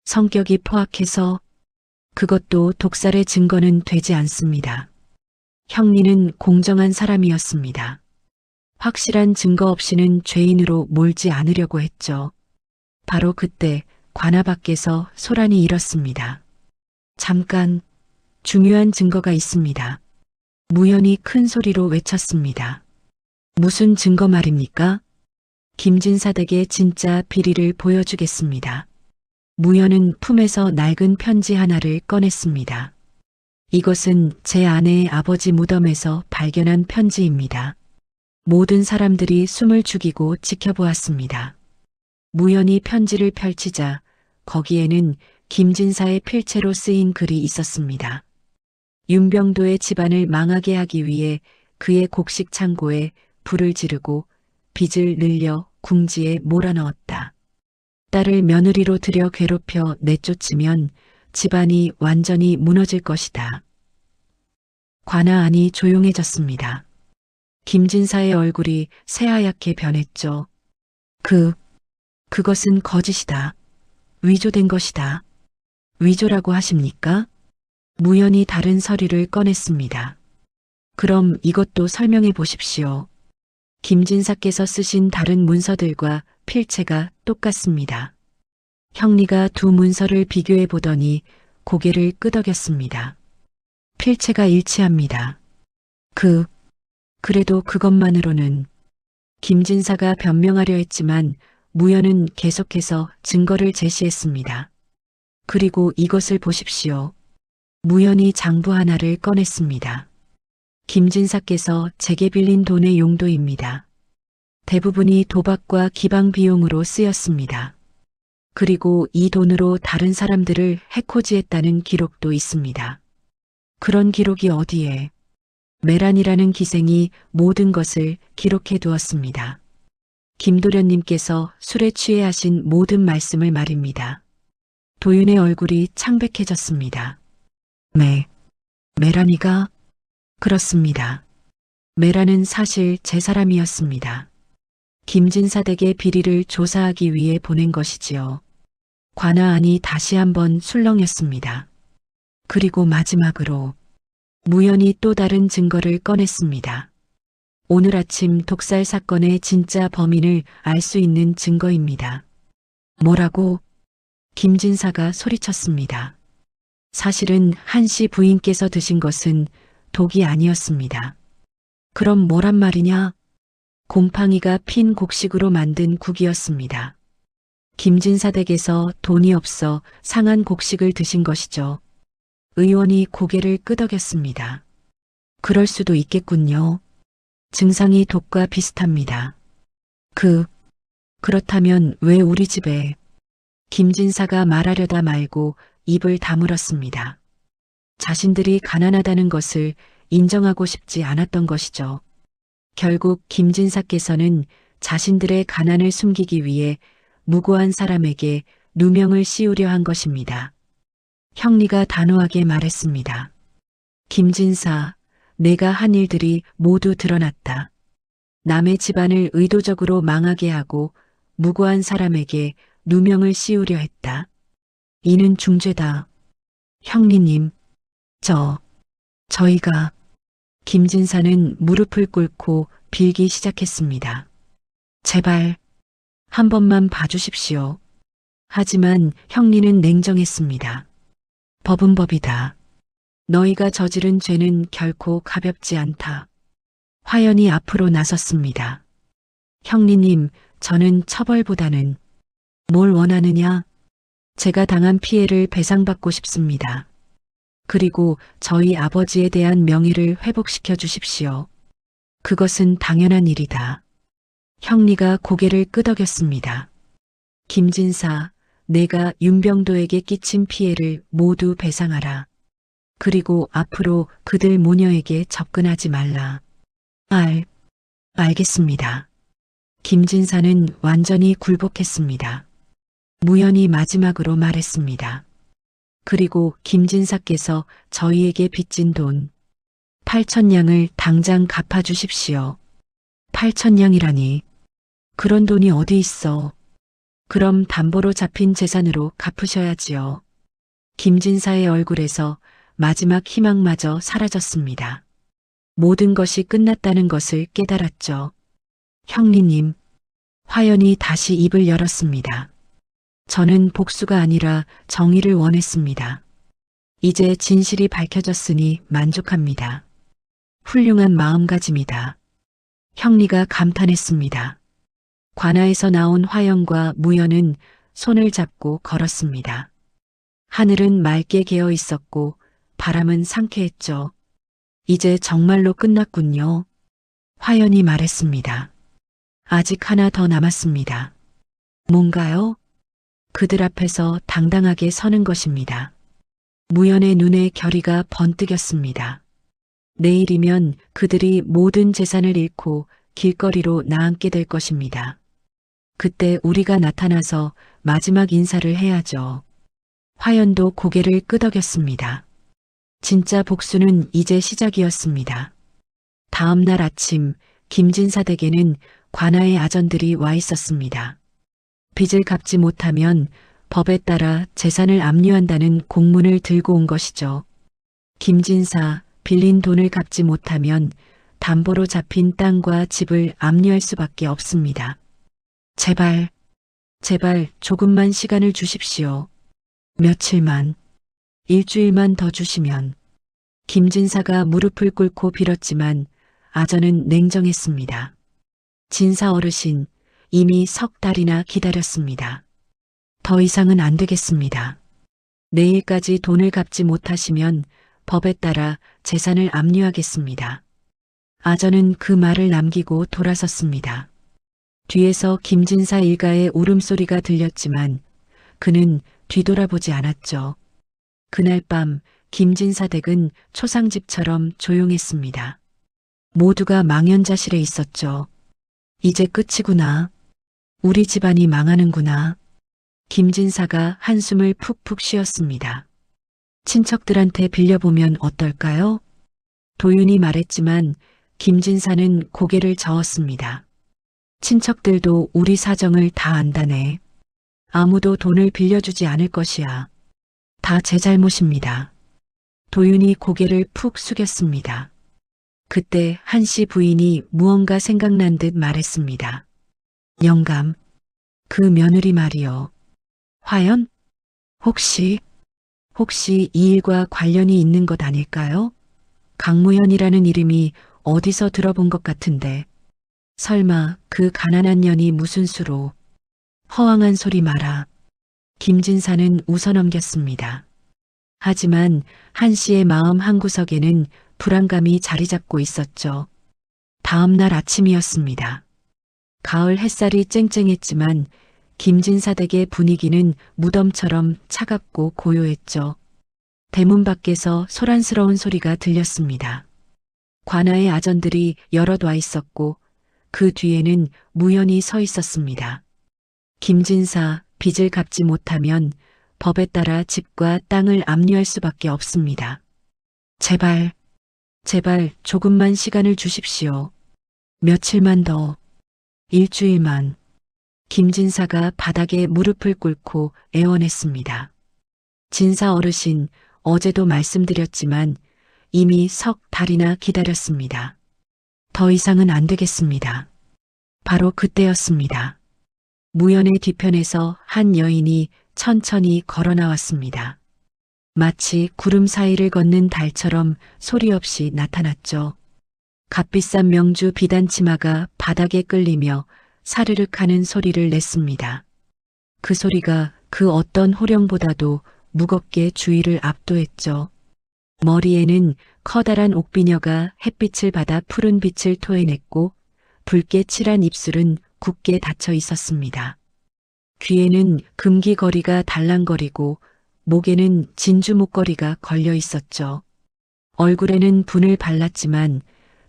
성격이 포악해서 그것도 독살의 증거는 되지 않습니다. 형리는 공정한 사람이었습니다. 확실한 증거 없이는 죄인으로 몰지 않으려고 했죠. 바로 그때 관아 밖에서 소란이 일었습니다. 잠깐, 중요한 증거가 있습니다. 무연이 큰 소리로 외쳤습니다. 무슨 증거 말입니까? 김진사 댁의 진짜 비리를 보여주겠습니다. 무연은 품에서 낡은 편지 하나를 꺼냈습니다. 이것은 제 아내의 아버지 무덤에서 발견한 편지입니다. 모든 사람들이 숨을 죽이고 지켜보았습니다. 무연이 편지를 펼치자 거기에는 김진사의 필체로 쓰인 글이 있었습니다. 윤병도의 집안을 망하게 하기 위해 그의 곡식 창고에 불을 지르고 빚을 늘려 궁지에 몰아넣었다. 딸을 며느리로 들여 괴롭혀 내쫓으면 집안이 완전히 무너질 것이다. 관아 안이 조용해졌습니다. 김진사의 얼굴이 새하얗게 변했죠. 그것은 거짓이다. 위조된 것이다. 위조라고 하십니까? 무연히 다른 서류를 꺼냈습니다. 그럼 이것도 설명해 보십시오. 김진사께서 쓰신 다른 문서들과 필체가 똑같습니다. 형리가 두 문서를 비교해 보더니 고개를 끄덕였습니다. 필체가 일치합니다. 그래도 그것만으로는 김진사가 변명하려 했지만 무연은 계속해서 증거를 제시했습니다. 그리고 이것을 보십시오. 무연이 장부 하나를 꺼냈습니다. 김진사께서 제게 빌린 돈의 용도입니다. 대부분이 도박과 기방 비용으로 쓰였습니다. 그리고 이 돈으로 다른 사람들을 해코지했다는 기록도 있습니다. 그런 기록이 어디에? 메란이라는 기생이 모든 것을 기록해 두었습니다. 김도련님께서 술에 취해 하신 모든 말씀을 말입니다. 도윤의 얼굴이 창백해졌습니다. 메란이가? 그렇습니다. 메란은 사실 제 사람이었습니다. 김진사 댁의 비리를 조사하기 위해 보낸 것이지요. 관아 안이 다시 한번 술렁였습니다. 그리고 마지막으로 무연히 또 다른 증거를 꺼냈습니다. 오늘 아침 독살 사건의 진짜 범인을 알 수 있는 증거입니다. 뭐라고? 김진사가 소리쳤습니다. 사실은 한씨 부인께서 드신 것은 독이 아니었습니다. 그럼 뭐란 말이냐? 곰팡이가 핀 곡식으로 만든 국이었습니다. 김진사 댁에서 돈이 없어 상한 곡식을 드신 것이죠. 의원이 고개를 끄덕였습니다. 그럴 수도 있겠군요. 증상이 독과 비슷합니다. 그렇다면 왜 우리 집에? 김진사가 말하려다 말고 입을 다물었습니다. 자신들이 가난하다는 것을 인정하고 싶지 않았던 것이죠. 결국 김진사께서는 자신들의 가난을 숨기기 위해 무고한 사람에게 누명을 씌우려 한 것입니다. 형리가 단호하게 말했습니다. 김진사, 내가 한 일들이 모두 드러났다. 남의 집안을 의도적으로 망하게 하고 무고한 사람에게 누명을 씌우려 했다. 이는 중죄다. 형리님, 저희가 김진사는 무릎을 꿇고 빌기 시작했습니다. 제발 한 번만 봐주십시오. 하지만 형리는 냉정했습니다. 법은 법이다. 너희가 저지른 죄는 결코 가볍지 않다. 화연이 앞으로 나섰습니다. 형리님, 저는 처벌보다는 뭘 원하느냐? 제가 당한 피해를 배상받고 싶습니다. 그리고 저희 아버지에 대한 명예를 회복시켜 주십시오. 그것은 당연한 일이다. 형리가 고개를 끄덕였습니다. 김진사, 내가 윤병도에게 끼친 피해를 모두 배상하라. 그리고 앞으로 그들 모녀에게 접근하지 말라. 알겠습니다. 김진사는 완전히 굴복했습니다. 무연히 마지막으로 말했습니다. 그리고 김진사께서 저희에게 빚진 돈 8,000냥을 당장 갚아주십시오. 8,000냥이라니. 그런 돈이 어디 있어. 그럼 담보로 잡힌 재산으로 갚으셔야지요. 김진사의 얼굴에서 마지막 희망마저 사라졌습니다. 모든 것이 끝났다는 것을 깨달았죠. 형리님, 화연이 다시 입을 열었습니다. 저는 복수가 아니라 정의를 원했습니다. 이제 진실이 밝혀졌으니 만족합니다. 훌륭한 마음가짐이다. 형리가 감탄했습니다. 관아에서 나온 화연과 무연은 손을 잡고 걸었습니다. 하늘은 맑게 개어 있었고 바람은 상쾌했죠. 이제 정말로 끝났군요. 화연이 말했습니다. 아직 하나 더 남았습니다. 뭔가요? 그들 앞에서 당당하게 서는 것입니다. 무연의 눈에 결의가 번뜩였습니다. 내일이면 그들이 모든 재산을 잃고 길거리로 나앉게 될 것입니다. 그때 우리가 나타나서 마지막 인사를 해야죠. 화연도 고개를 끄덕였습니다. 진짜 복수는 이제 시작이었습니다. 다음 날 아침 김진사 댁에는 관아의 아전들이 와 있었습니다. 빚을 갚지 못하면 법에 따라 재산을 압류한다는 공문을 들고 온 것이죠. 김진사, 빌린 돈을 갚지 못하면 담보로 잡힌 땅과 집을 압류할 수밖에 없습니다. 제발, 제발 조금만 시간을 주십시오. 며칠만, 일주일만 더 주시면. 김진사가 무릎을 꿇고 빌었지만 아전은 냉정했습니다. 진사 어르신, 이미 석 달이나 기다렸습니다. 더 이상은 안 되겠습니다. 내일까지 돈을 갚지 못하시면 법에 따라 재산을 압류하겠습니다. 아전은 그 말을 남기고 돌아섰습니다. 뒤에서 김진사 일가의 울음소리가 들렸지만 그는 뒤돌아보지 않았죠. 그날 밤 김진사 댁은 초상집처럼 조용했습니다. 모두가 망연자실해 있었죠. 이제 끝이구나. 우리 집안이 망하는구나. 김진사가 한숨을 푹푹 쉬었습니다. 친척들한테 빌려보면 어떨까요? 도윤이 말했지만 김진사는 고개를 저었습니다. 친척들도 우리 사정을 다 안다네. 아무도 돈을 빌려주지 않을 것이야. 다 제 잘못입니다. 도윤이 고개를 푹 숙였습니다. 그때 한씨 부인이 무언가 생각난 듯 말했습니다. 영감, 그 며느리 말이요. 화연? 혹시 이 일과 관련이 있는 것 아닐까요? 강무현이라는 이름이 어디서 들어본 것 같은데. 설마 그 가난한 년이 무슨 수로. 허황한 소리 마라. 김진사는 웃어넘겼습니다. 하지만 한 씨의 마음 한구석에는 불안감이 자리 잡고 있었죠. 다음 날 아침이었습니다. 가을 햇살이 쨍쨍했지만 김진사 댁의 분위기는 무덤처럼 차갑고 고요했죠. 대문 밖에서 소란스러운 소리가 들렸습니다. 관아의 아전들이 여럿 와 있었고 그 뒤에는 무연히 서 있었습니다. 김진사, 빚을 갚지 못하면 법에 따라 집과 땅을 압류할 수밖에 없습니다. 제발, 제발 조금만 시간을 주십시오. 며칠만 더, 일주일만. 김진사가 바닥에 무릎을 꿇고 애원했습니다. 진사 어르신, 어제도 말씀드렸지만 이미 석 달이나 기다렸습니다. 더 이상은 안 되겠습니다. 바로 그때였습니다. 무연의 뒤편에서 한 여인이 천천히 걸어 나왔습니다. 마치 구름 사이를 걷는 달처럼 소리 없이 나타났죠. 값비싼 명주 비단 치마가 바닥에 끌리며 사르륵 하는 소리를 냈습니다. 그 소리가 그 어떤 호령보다도 무겁게 주위를 압도했죠. 머리에는 커다란 옥비녀가 햇빛을 받아 푸른 빛을 토해냈고 붉게 칠한 입술은 굳게 닫혀 있었습니다. 귀에는 금귀걸이가 달랑거리고 목에는 진주 목걸이가 걸려 있었죠. 얼굴에는 분을 발랐지만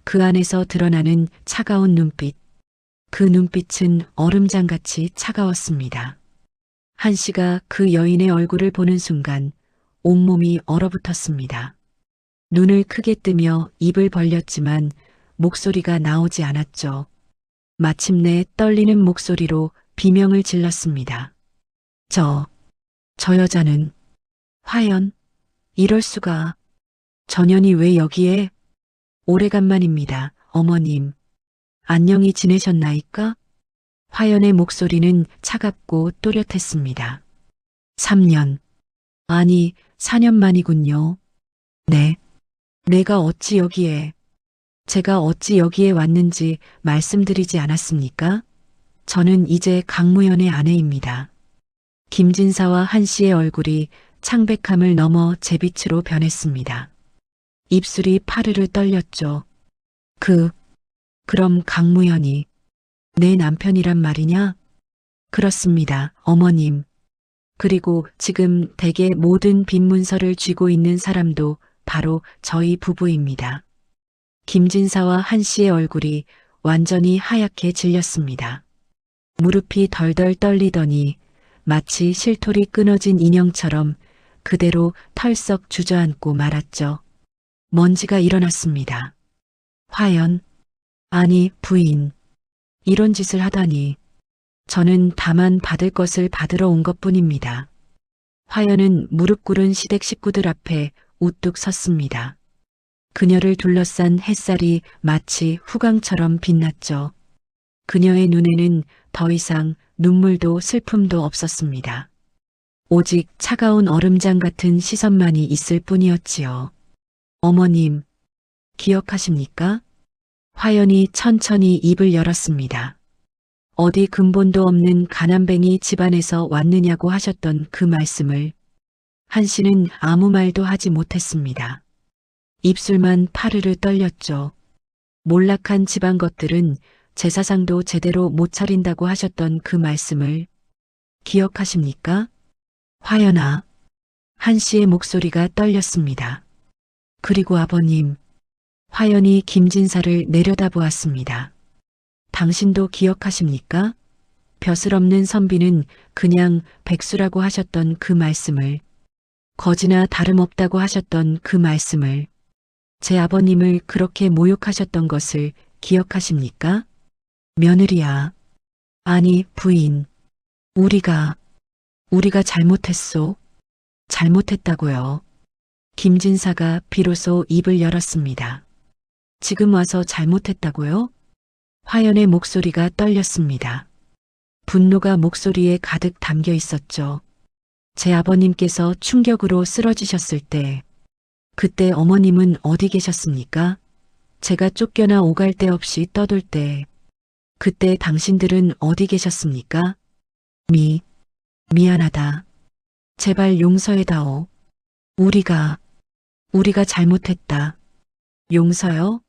그 안에서 드러나는 차가운 눈빛. 그 눈빛은 얼음장같이 차가웠습니다. 한 씨가 그 여인의 얼굴을 보는 순간 온몸이 얼어붙었습니다. 눈을 크게 뜨며 입을 벌렸지만 목소리가 나오지 않았죠. 마침내 떨리는 목소리로 비명을 질렀습니다. 저 여자는 화연, 이럴 수가. 전현이 왜 여기에? 오래간만입니다, 어머님. 안녕히 지내셨나이까? 화연의 목소리는 차갑고 또렷했습니다. 3년, 아니 4년 만이군요. 네, 내가 어찌 여기에, 제가 어찌 여기에 왔는지 말씀드리지 않았습니까? 저는 이제 강무연의 아내입니다. 김진사와 한 씨의 얼굴이 창백함을 넘어 재빛으로 변했습니다. 입술이 파르르 떨렸죠. 그럼 강무연이 내 남편이란 말이냐? 그렇습니다, 어머님. 그리고 지금 댁의 모든 빚 문서를 쥐고 있는 사람도 바로 저희 부부입니다. 김진사와 한 씨의 얼굴이 완전히 하얗게 질렸습니다. 무릎이 덜덜 떨리더니 마치 실톨이 끊어진 인형처럼 그대로 털썩 주저앉고 말았죠. 먼지가 일어났습니다. 화연, 아니 부인, 이런 짓을 하다니. 저는 다만 받을 것을 받으러 온 것뿐입니다. 화연은 무릎 꿇은 시댁 식구들 앞에 우뚝 섰습니다. 그녀를 둘러싼 햇살이 마치 후광처럼 빛났죠. 그녀의 눈에는 더 이상 눈물도 슬픔도 없었습니다. 오직 차가운 얼음장 같은 시선만이 있을 뿐이었지요. 어머님, 기억하십니까? 화연이 천천히 입을 열었습니다. 어디 근본도 없는 가난뱅이 집안에서 왔느냐고 하셨던 그 말씀을 한 씨는 아무 말도 하지 못했습니다. 입술만 파르르 떨렸죠. 몰락한 집안 것들은 제사상도 제대로 못 차린다고 하셨던 그 말씀을 기억하십니까? 화연아, 한 씨의 목소리가 떨렸습니다. 그리고 아버님, 화연이 김진사를 내려다보았습니다. 당신도 기억하십니까? 벼슬 없는 선비는 그냥 백수라고 하셨던 그 말씀을, 거지나 다름없다고 하셨던 그 말씀을, 제 아버님을 그렇게 모욕하셨던 것을 기억하십니까? 며느리야. 아니, 부인. 우리가 잘못했소. 잘못했다고요. 김진사가 비로소 입을 열었습니다. 지금 와서 잘못했다고요? 화연의 목소리가 떨렸습니다. 분노가 목소리에 가득 담겨 있었죠. 제 아버님께서 충격으로 쓰러지셨을 때, 그때 어머님은 어디 계셨습니까? 제가 쫓겨나 오갈 데 없이 떠돌 때, 그때 당신들은 어디 계셨습니까? 미안하다. 제발 용서해다오. 우리가 잘못했다. 용서요?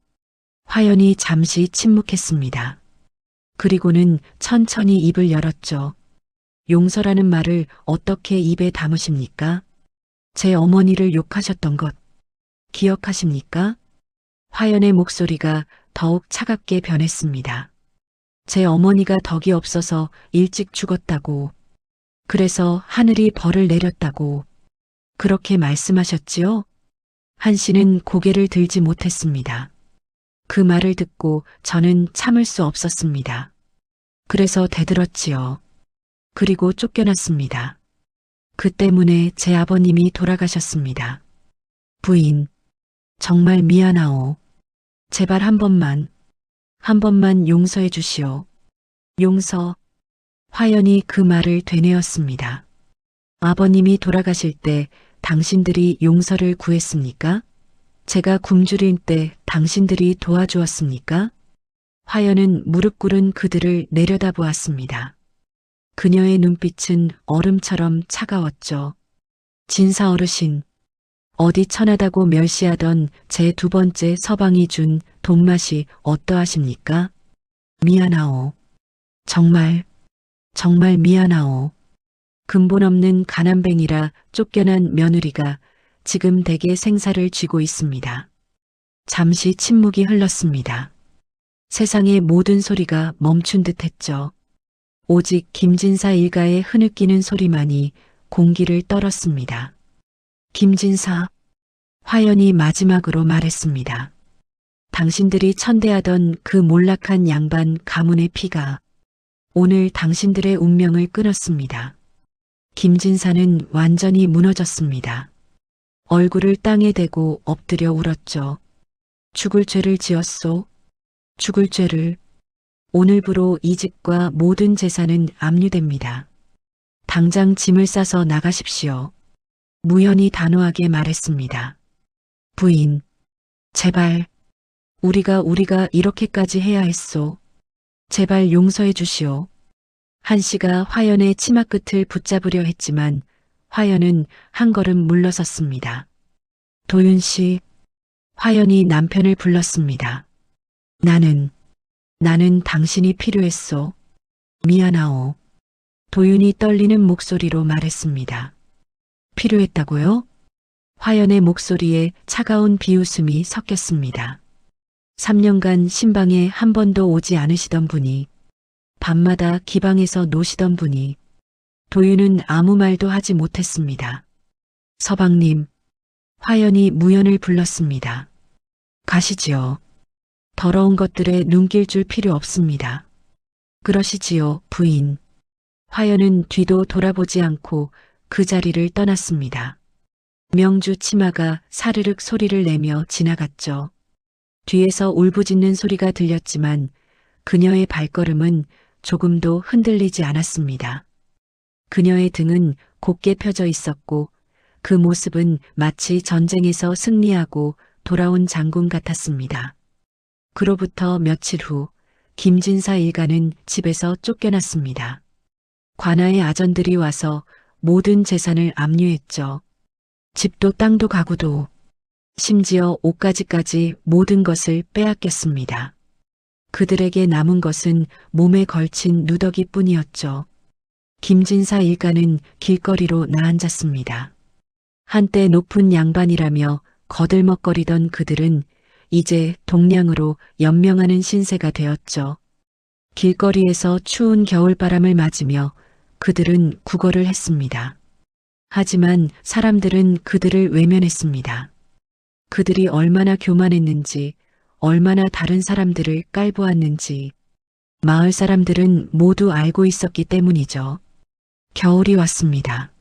화연이 잠시 침묵했습니다. 그리고는 천천히 입을 열었죠. 용서라는 말을 어떻게 입에 담으십니까? 제 어머니를 욕하셨던 것 기억하십니까? 화연의 목소리가 더욱 차갑게 변했습니다. 제 어머니가 덕이 없어서 일찍 죽었다고, 그래서 하늘이 벌을 내렸다고 그렇게 말씀하셨지요? 한 씨는 고개를 들지 못했습니다. 그 말을 듣고 저는 참을 수 없었습니다. 그래서 대들었지요. 그리고 쫓겨났습니다. 그 때문에 제 아버님이 돌아가셨습니다. 부인, 정말 미안하오. 제발 한 번만 용서해 주시오. 용서. 화연이 그 말을 되뇌었습니다. 아버님이 돌아가실 때 당신들이 용서를 구했습니까? 제가 굶주릴 때 당신들이 도와주었습니까? 화연은 무릎 꿇은 그들을 내려다보았습니다. 그녀의 눈빛은 얼음처럼 차가웠죠. 진사 어르신, 어디 천하다고 멸시하던 제 두 번째 서방이 준 돈맛이 어떠하십니까? 미안하오. 정말 미안하오. 근본 없는 가난뱅이라 쫓겨난 며느리가 지금 댁에 생사를 쥐고 있습니다. 잠시 침묵이 흘렀습니다. 세상의 모든 소리가 멈춘 듯 했죠. 오직 김진사 일가의 흐느끼는 소리만이 공기를 떨었습니다. 김진사, 화연이 마지막으로 말했습니다. 당신들이 천대하던 그 몰락한 양반 가문의 피가 오늘 당신들의 운명을 끊었습니다. 김진사는 완전히 무너졌습니다. 얼굴을 땅에 대고 엎드려 울었죠. 죽을 죄를 지었소. 죽을 죄를. 오늘부로 이 집과 모든 재산은 압류됩니다. 당장 짐을 싸서 나가십시오. 무연히 단호하게 말했습니다. 부인, 제발, 우리가 이렇게까지 해야 했소. 제발 용서해 주시오. 한 씨가 화연의 치마 끝을 붙잡으려 했지만 화연은 한 걸음 물러섰습니다. 도윤 씨, 화연이 남편을 불렀습니다. 나는 당신이 필요했소. 미안하오. 도윤이 떨리는 목소리로 말했습니다. 필요했다고요? 화연의 목소리에 차가운 비웃음이 섞였습니다. 3년간 신방에 한 번도 오지 않으시던 분이, 밤마다 기방에서 노시던 분이, 도윤은 아무 말도 하지 못했습니다. 서방님, 화연이 무연을 불렀습니다. 가시지요. 더러운 것들에 눈길 줄 필요 없습니다. 그러시지요, 부인. 화연은 뒤도 돌아보지 않고 그 자리를 떠났습니다. 명주 치마가 사르륵 소리를 내며 지나갔죠. 뒤에서 울부짖는 소리가 들렸지만 그녀의 발걸음은 조금도 흔들리지 않았습니다. 그녀의 등은 곧게 펴져 있었고 그 모습은 마치 전쟁에서 승리하고 돌아온 장군 같았습니다. 그로부터 며칠 후 김진사 일가는 집에서 쫓겨났습니다. 관아의 아전들이 와서 모든 재산을 압류했죠. 집도 땅도 가구도 심지어 옷가지까지 모든 것을 빼앗겼습니다. 그들에게 남은 것은 몸에 걸친 누더기뿐이었죠. 김진사 일가는 길거리로 나앉았습니다. 한때 높은 양반이라며 거들먹거리던 그들은 이제 동량으로 연명하는 신세가 되었죠. 길거리에서 추운 겨울바람을 맞으며 그들은 구걸을 했습니다. 하지만 사람들은 그들을 외면했습니다. 그들이 얼마나 교만했는지, 얼마나 다른 사람들을 깔보았는지 마을 사람들은 모두 알고 있었기 때문이죠. 겨울이 왔습니다.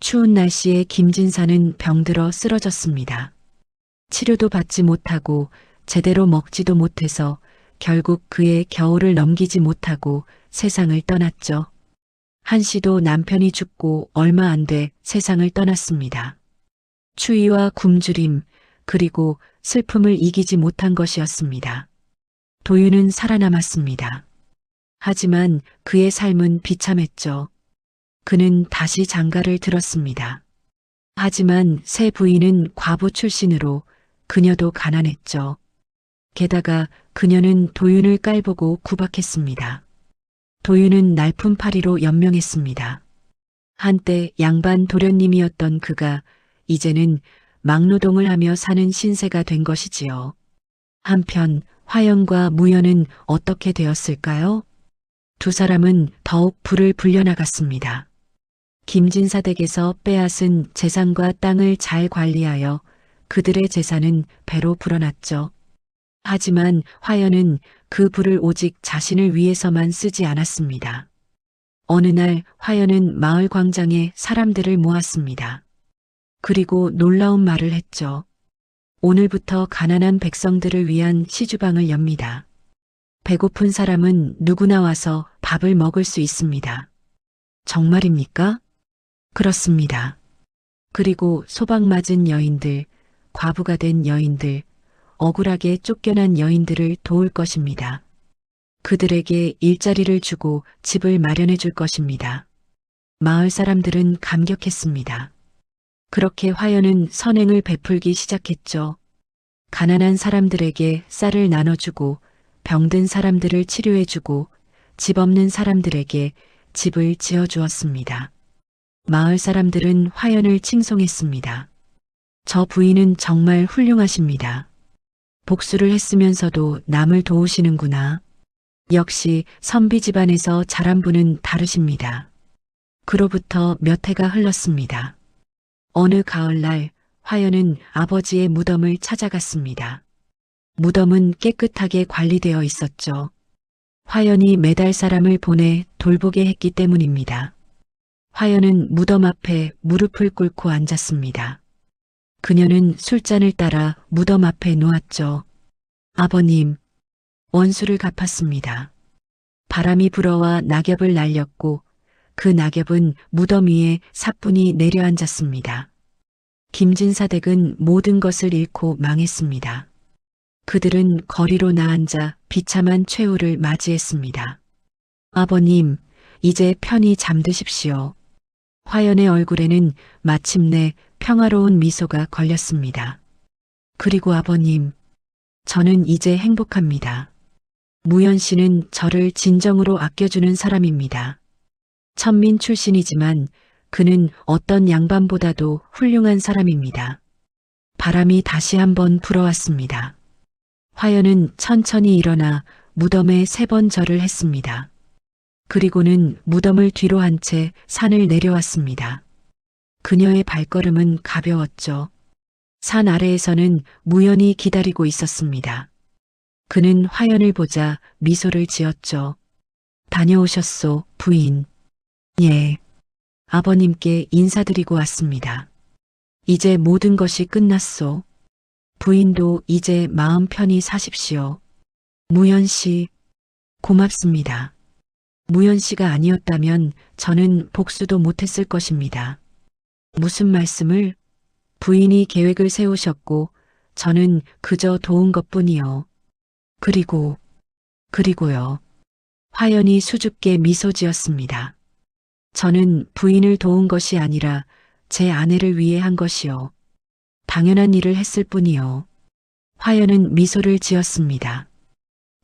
추운 날씨에 김진사는 병들어 쓰러졌습니다. 치료도 받지 못하고 제대로 먹지도 못해서 결국 그의 겨울을 넘기지 못하고 세상을 떠났죠. 한씨도 남편이 죽고 얼마 안 돼 세상을 떠났습니다. 추위와 굶주림 그리고 슬픔을 이기지 못한 것이었습니다. 도윤은 살아남았습니다. 하지만 그의 삶은 비참했죠. 그는 다시 장가를 들었습니다. 하지만 새 부인은 과부 출신으로 그녀도 가난했죠. 게다가 그녀는 도윤을 깔보고 구박했습니다. 도윤은 날품팔이로 연명했습니다. 한때 양반 도련님이었던 그가 이제는 막노동을 하며 사는 신세가 된 것이지요. 한편 화연과 무연은 어떻게 되었을까요? 두 사람은 더욱 불을 불려나갔습니다. 김진사 댁에서 빼앗은 재산과 땅을 잘 관리하여 그들의 재산은 배로 불어났죠. 하지만 화연은 그 부를 오직 자신을 위해서만 쓰지 않았습니다. 어느 날 화연은 마을 광장에 사람들을 모았습니다. 그리고 놀라운 말을 했죠. 오늘부터 가난한 백성들을 위한 시주방을 엽니다. 배고픈 사람은 누구나 와서 밥을 먹을 수 있습니다. 정말입니까? 그렇습니다. 그리고 소방 맞은 여인들, 과부가 된 여인들, 억울하게 쫓겨난 여인들을 도울 것입니다. 그들에게 일자리를 주고 집을 마련해 줄 것입니다. 마을 사람들은 감격했습니다. 그렇게 화연은 선행을 베풀기 시작했죠. 가난한 사람들에게 쌀을 나눠주고 병든 사람들을 치료해주고 집 없는 사람들에게 집을 지어주었습니다. 마을 사람들은 화연을 칭송했습니다. 저 부인은 정말 훌륭하십니다. 복수를 했으면서도 남을 도우시는구나. 역시 선비 집안에서 자란 분은 다르십니다. 그로부터 몇 해가 흘렀습니다. 어느 가을날 화연은 아버지의 무덤을 찾아갔습니다. 무덤은 깨끗하게 관리되어 있었죠. 화연이 매달 사람을 보내 돌보게 했기 때문입니다. 화연은 무덤 앞에 무릎을 꿇고 앉았습니다. 그녀는 술잔을 따라 무덤 앞에 놓았죠. 아버님, 원수를 갚았습니다. 바람이 불어와 낙엽을 날렸고 그 낙엽은 무덤 위에 사뿐히 내려앉았습니다. 김진사 댁은 모든 것을 잃고 망했습니다. 그들은 거리로 나앉아 비참한 최후를 맞이했습니다. 아버님, 이제 편히 잠드십시오. 화연의 얼굴에는 마침내 평화로운 미소가 걸렸습니다. 그리고 아버님, 저는 이제 행복합니다. 무연 씨는 저를 진정으로 아껴주는 사람입니다. 천민 출신이지만 그는 어떤 양반보다도 훌륭한 사람입니다. 바람이 다시 한번 불어왔습니다. 화연은 천천히 일어나 무덤에 3번 절을 했습니다. 그리고는 무덤을 뒤로 한 채 산을 내려왔습니다. 그녀의 발걸음은 가벼웠죠. 산 아래에서는 무연이 기다리고 있었습니다. 그는 화연을 보자 미소를 지었죠. 다녀오셨소, 부인. 예. 아버님께 인사드리고 왔습니다. 이제 모든 것이 끝났소. 부인도 이제 마음 편히 사십시오. 무연 씨, 고맙습니다. 무연 씨가 아니었다면 저는 복수도 못했을 것입니다. 무슨 말씀을? 부인이 계획을 세우셨고 저는 그저 도운 것뿐이요. 그리고요. 화연이 수줍게 미소 지었습니다. 저는 부인을 도운 것이 아니라 제 아내를 위해 한 것이요. 당연한 일을 했을 뿐이요. 화연은 미소를 지었습니다.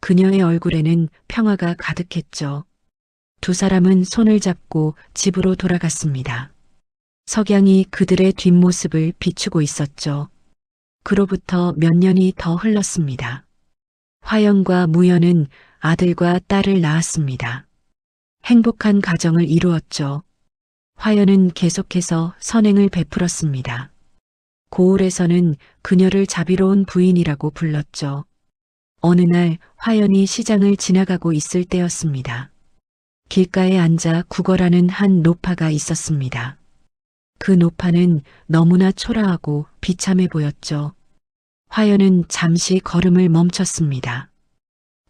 그녀의 얼굴에는 평화가 가득했죠. 두 사람은 손을 잡고 집으로 돌아갔습니다. 석양이 그들의 뒷모습을 비추고 있었죠. 그로부터 몇 년이 더 흘렀습니다. 화연과 무연은 아들과 딸을 낳았습니다. 행복한 가정을 이루었죠. 화연은 계속해서 선행을 베풀었습니다. 고을에서는 그녀를 자비로운 부인이라고 불렀죠. 어느 날 화연이 시장을 지나가고 있을 때였습니다. 길가에 앉아 구걸하는 한 노파가 있었습니다. 그 노파는 너무나 초라하고 비참해 보였죠. 화연은 잠시 걸음을 멈췄습니다.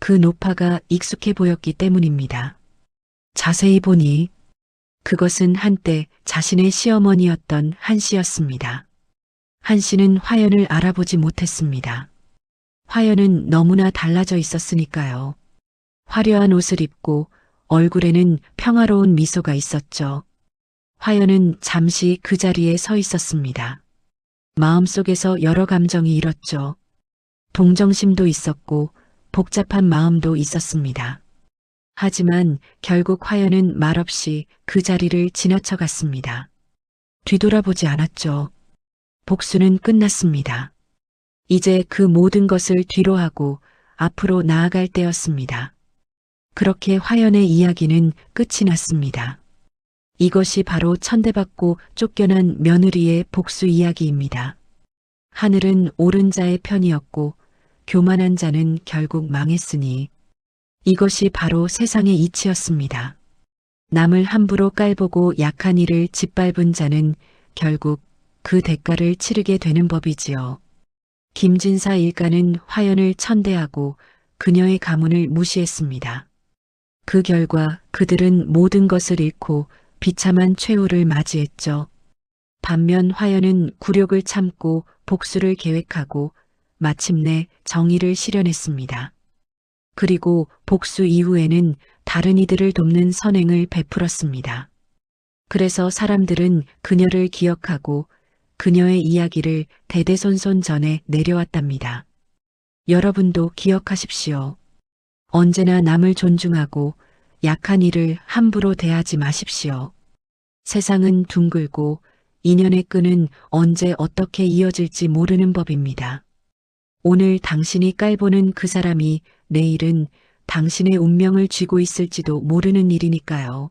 그 노파가 익숙해 보였기 때문입니다. 자세히 보니 그것은 한때 자신의 시어머니였던 한씨였습니다. 한씨는 화연을 알아보지 못했습니다. 화연은 너무나 달라져 있었으니까요. 화려한 옷을 입고 얼굴에는 평화로운 미소가 있었죠. 화연은 잠시 그 자리에 서 있었습니다. 마음속에서 여러 감정이 일었죠. 동정심도 있었고 복잡한 마음도 있었습니다. 하지만 결국 화연은 말없이 그 자리를 지나쳐 갔습니다. 뒤돌아보지 않았죠. 복수는 끝났습니다. 이제 그 모든 것을 뒤로하고 앞으로 나아갈 때였습니다. 그렇게 화연의 이야기는 끝이 났습니다. 이것이 바로 천대받고 쫓겨난 며느리의 복수 이야기입니다. 하늘은 옳은 자의 편이었고 교만한 자는 결국 망했으니 이것이 바로 세상의 이치였습니다. 남을 함부로 깔보고 약한 이를 짓밟은 자는 결국 그 대가를 치르게 되는 법이지요. 김진사 일가는 화연을 천대하고 그녀의 가문을 무시했습니다. 그 결과 그들은 모든 것을 잃고 비참한 최후를 맞이했죠. 반면 화연은 굴욕을 참고 복수를 계획하고 마침내 정의를 실현했습니다. 그리고 복수 이후에는 다른 이들을 돕는 선행을 베풀었습니다. 그래서 사람들은 그녀를 기억하고 그녀의 이야기를 대대손손 전해 내려왔답니다. 여러분도 기억하십시오. 언제나 남을 존중하고 약한 이를 함부로 대하지 마십시오. 세상은 둥글고 인연의 끈은 언제 어떻게 이어질지 모르는 법입니다. 오늘 당신이 깔보는 그 사람이 내일은 당신의 운명을 쥐고 있을지도 모르는 일이니까요.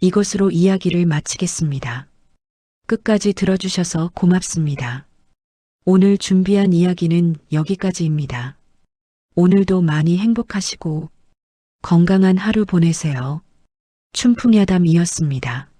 이것으로 이야기를 마치겠습니다. 끝까지 들어주셔서 고맙습니다. 오늘 준비한 이야기는 여기까지입니다. 오늘도 많이 행복하시고 건강한 하루 보내세요. 춘풍야담이었습니다.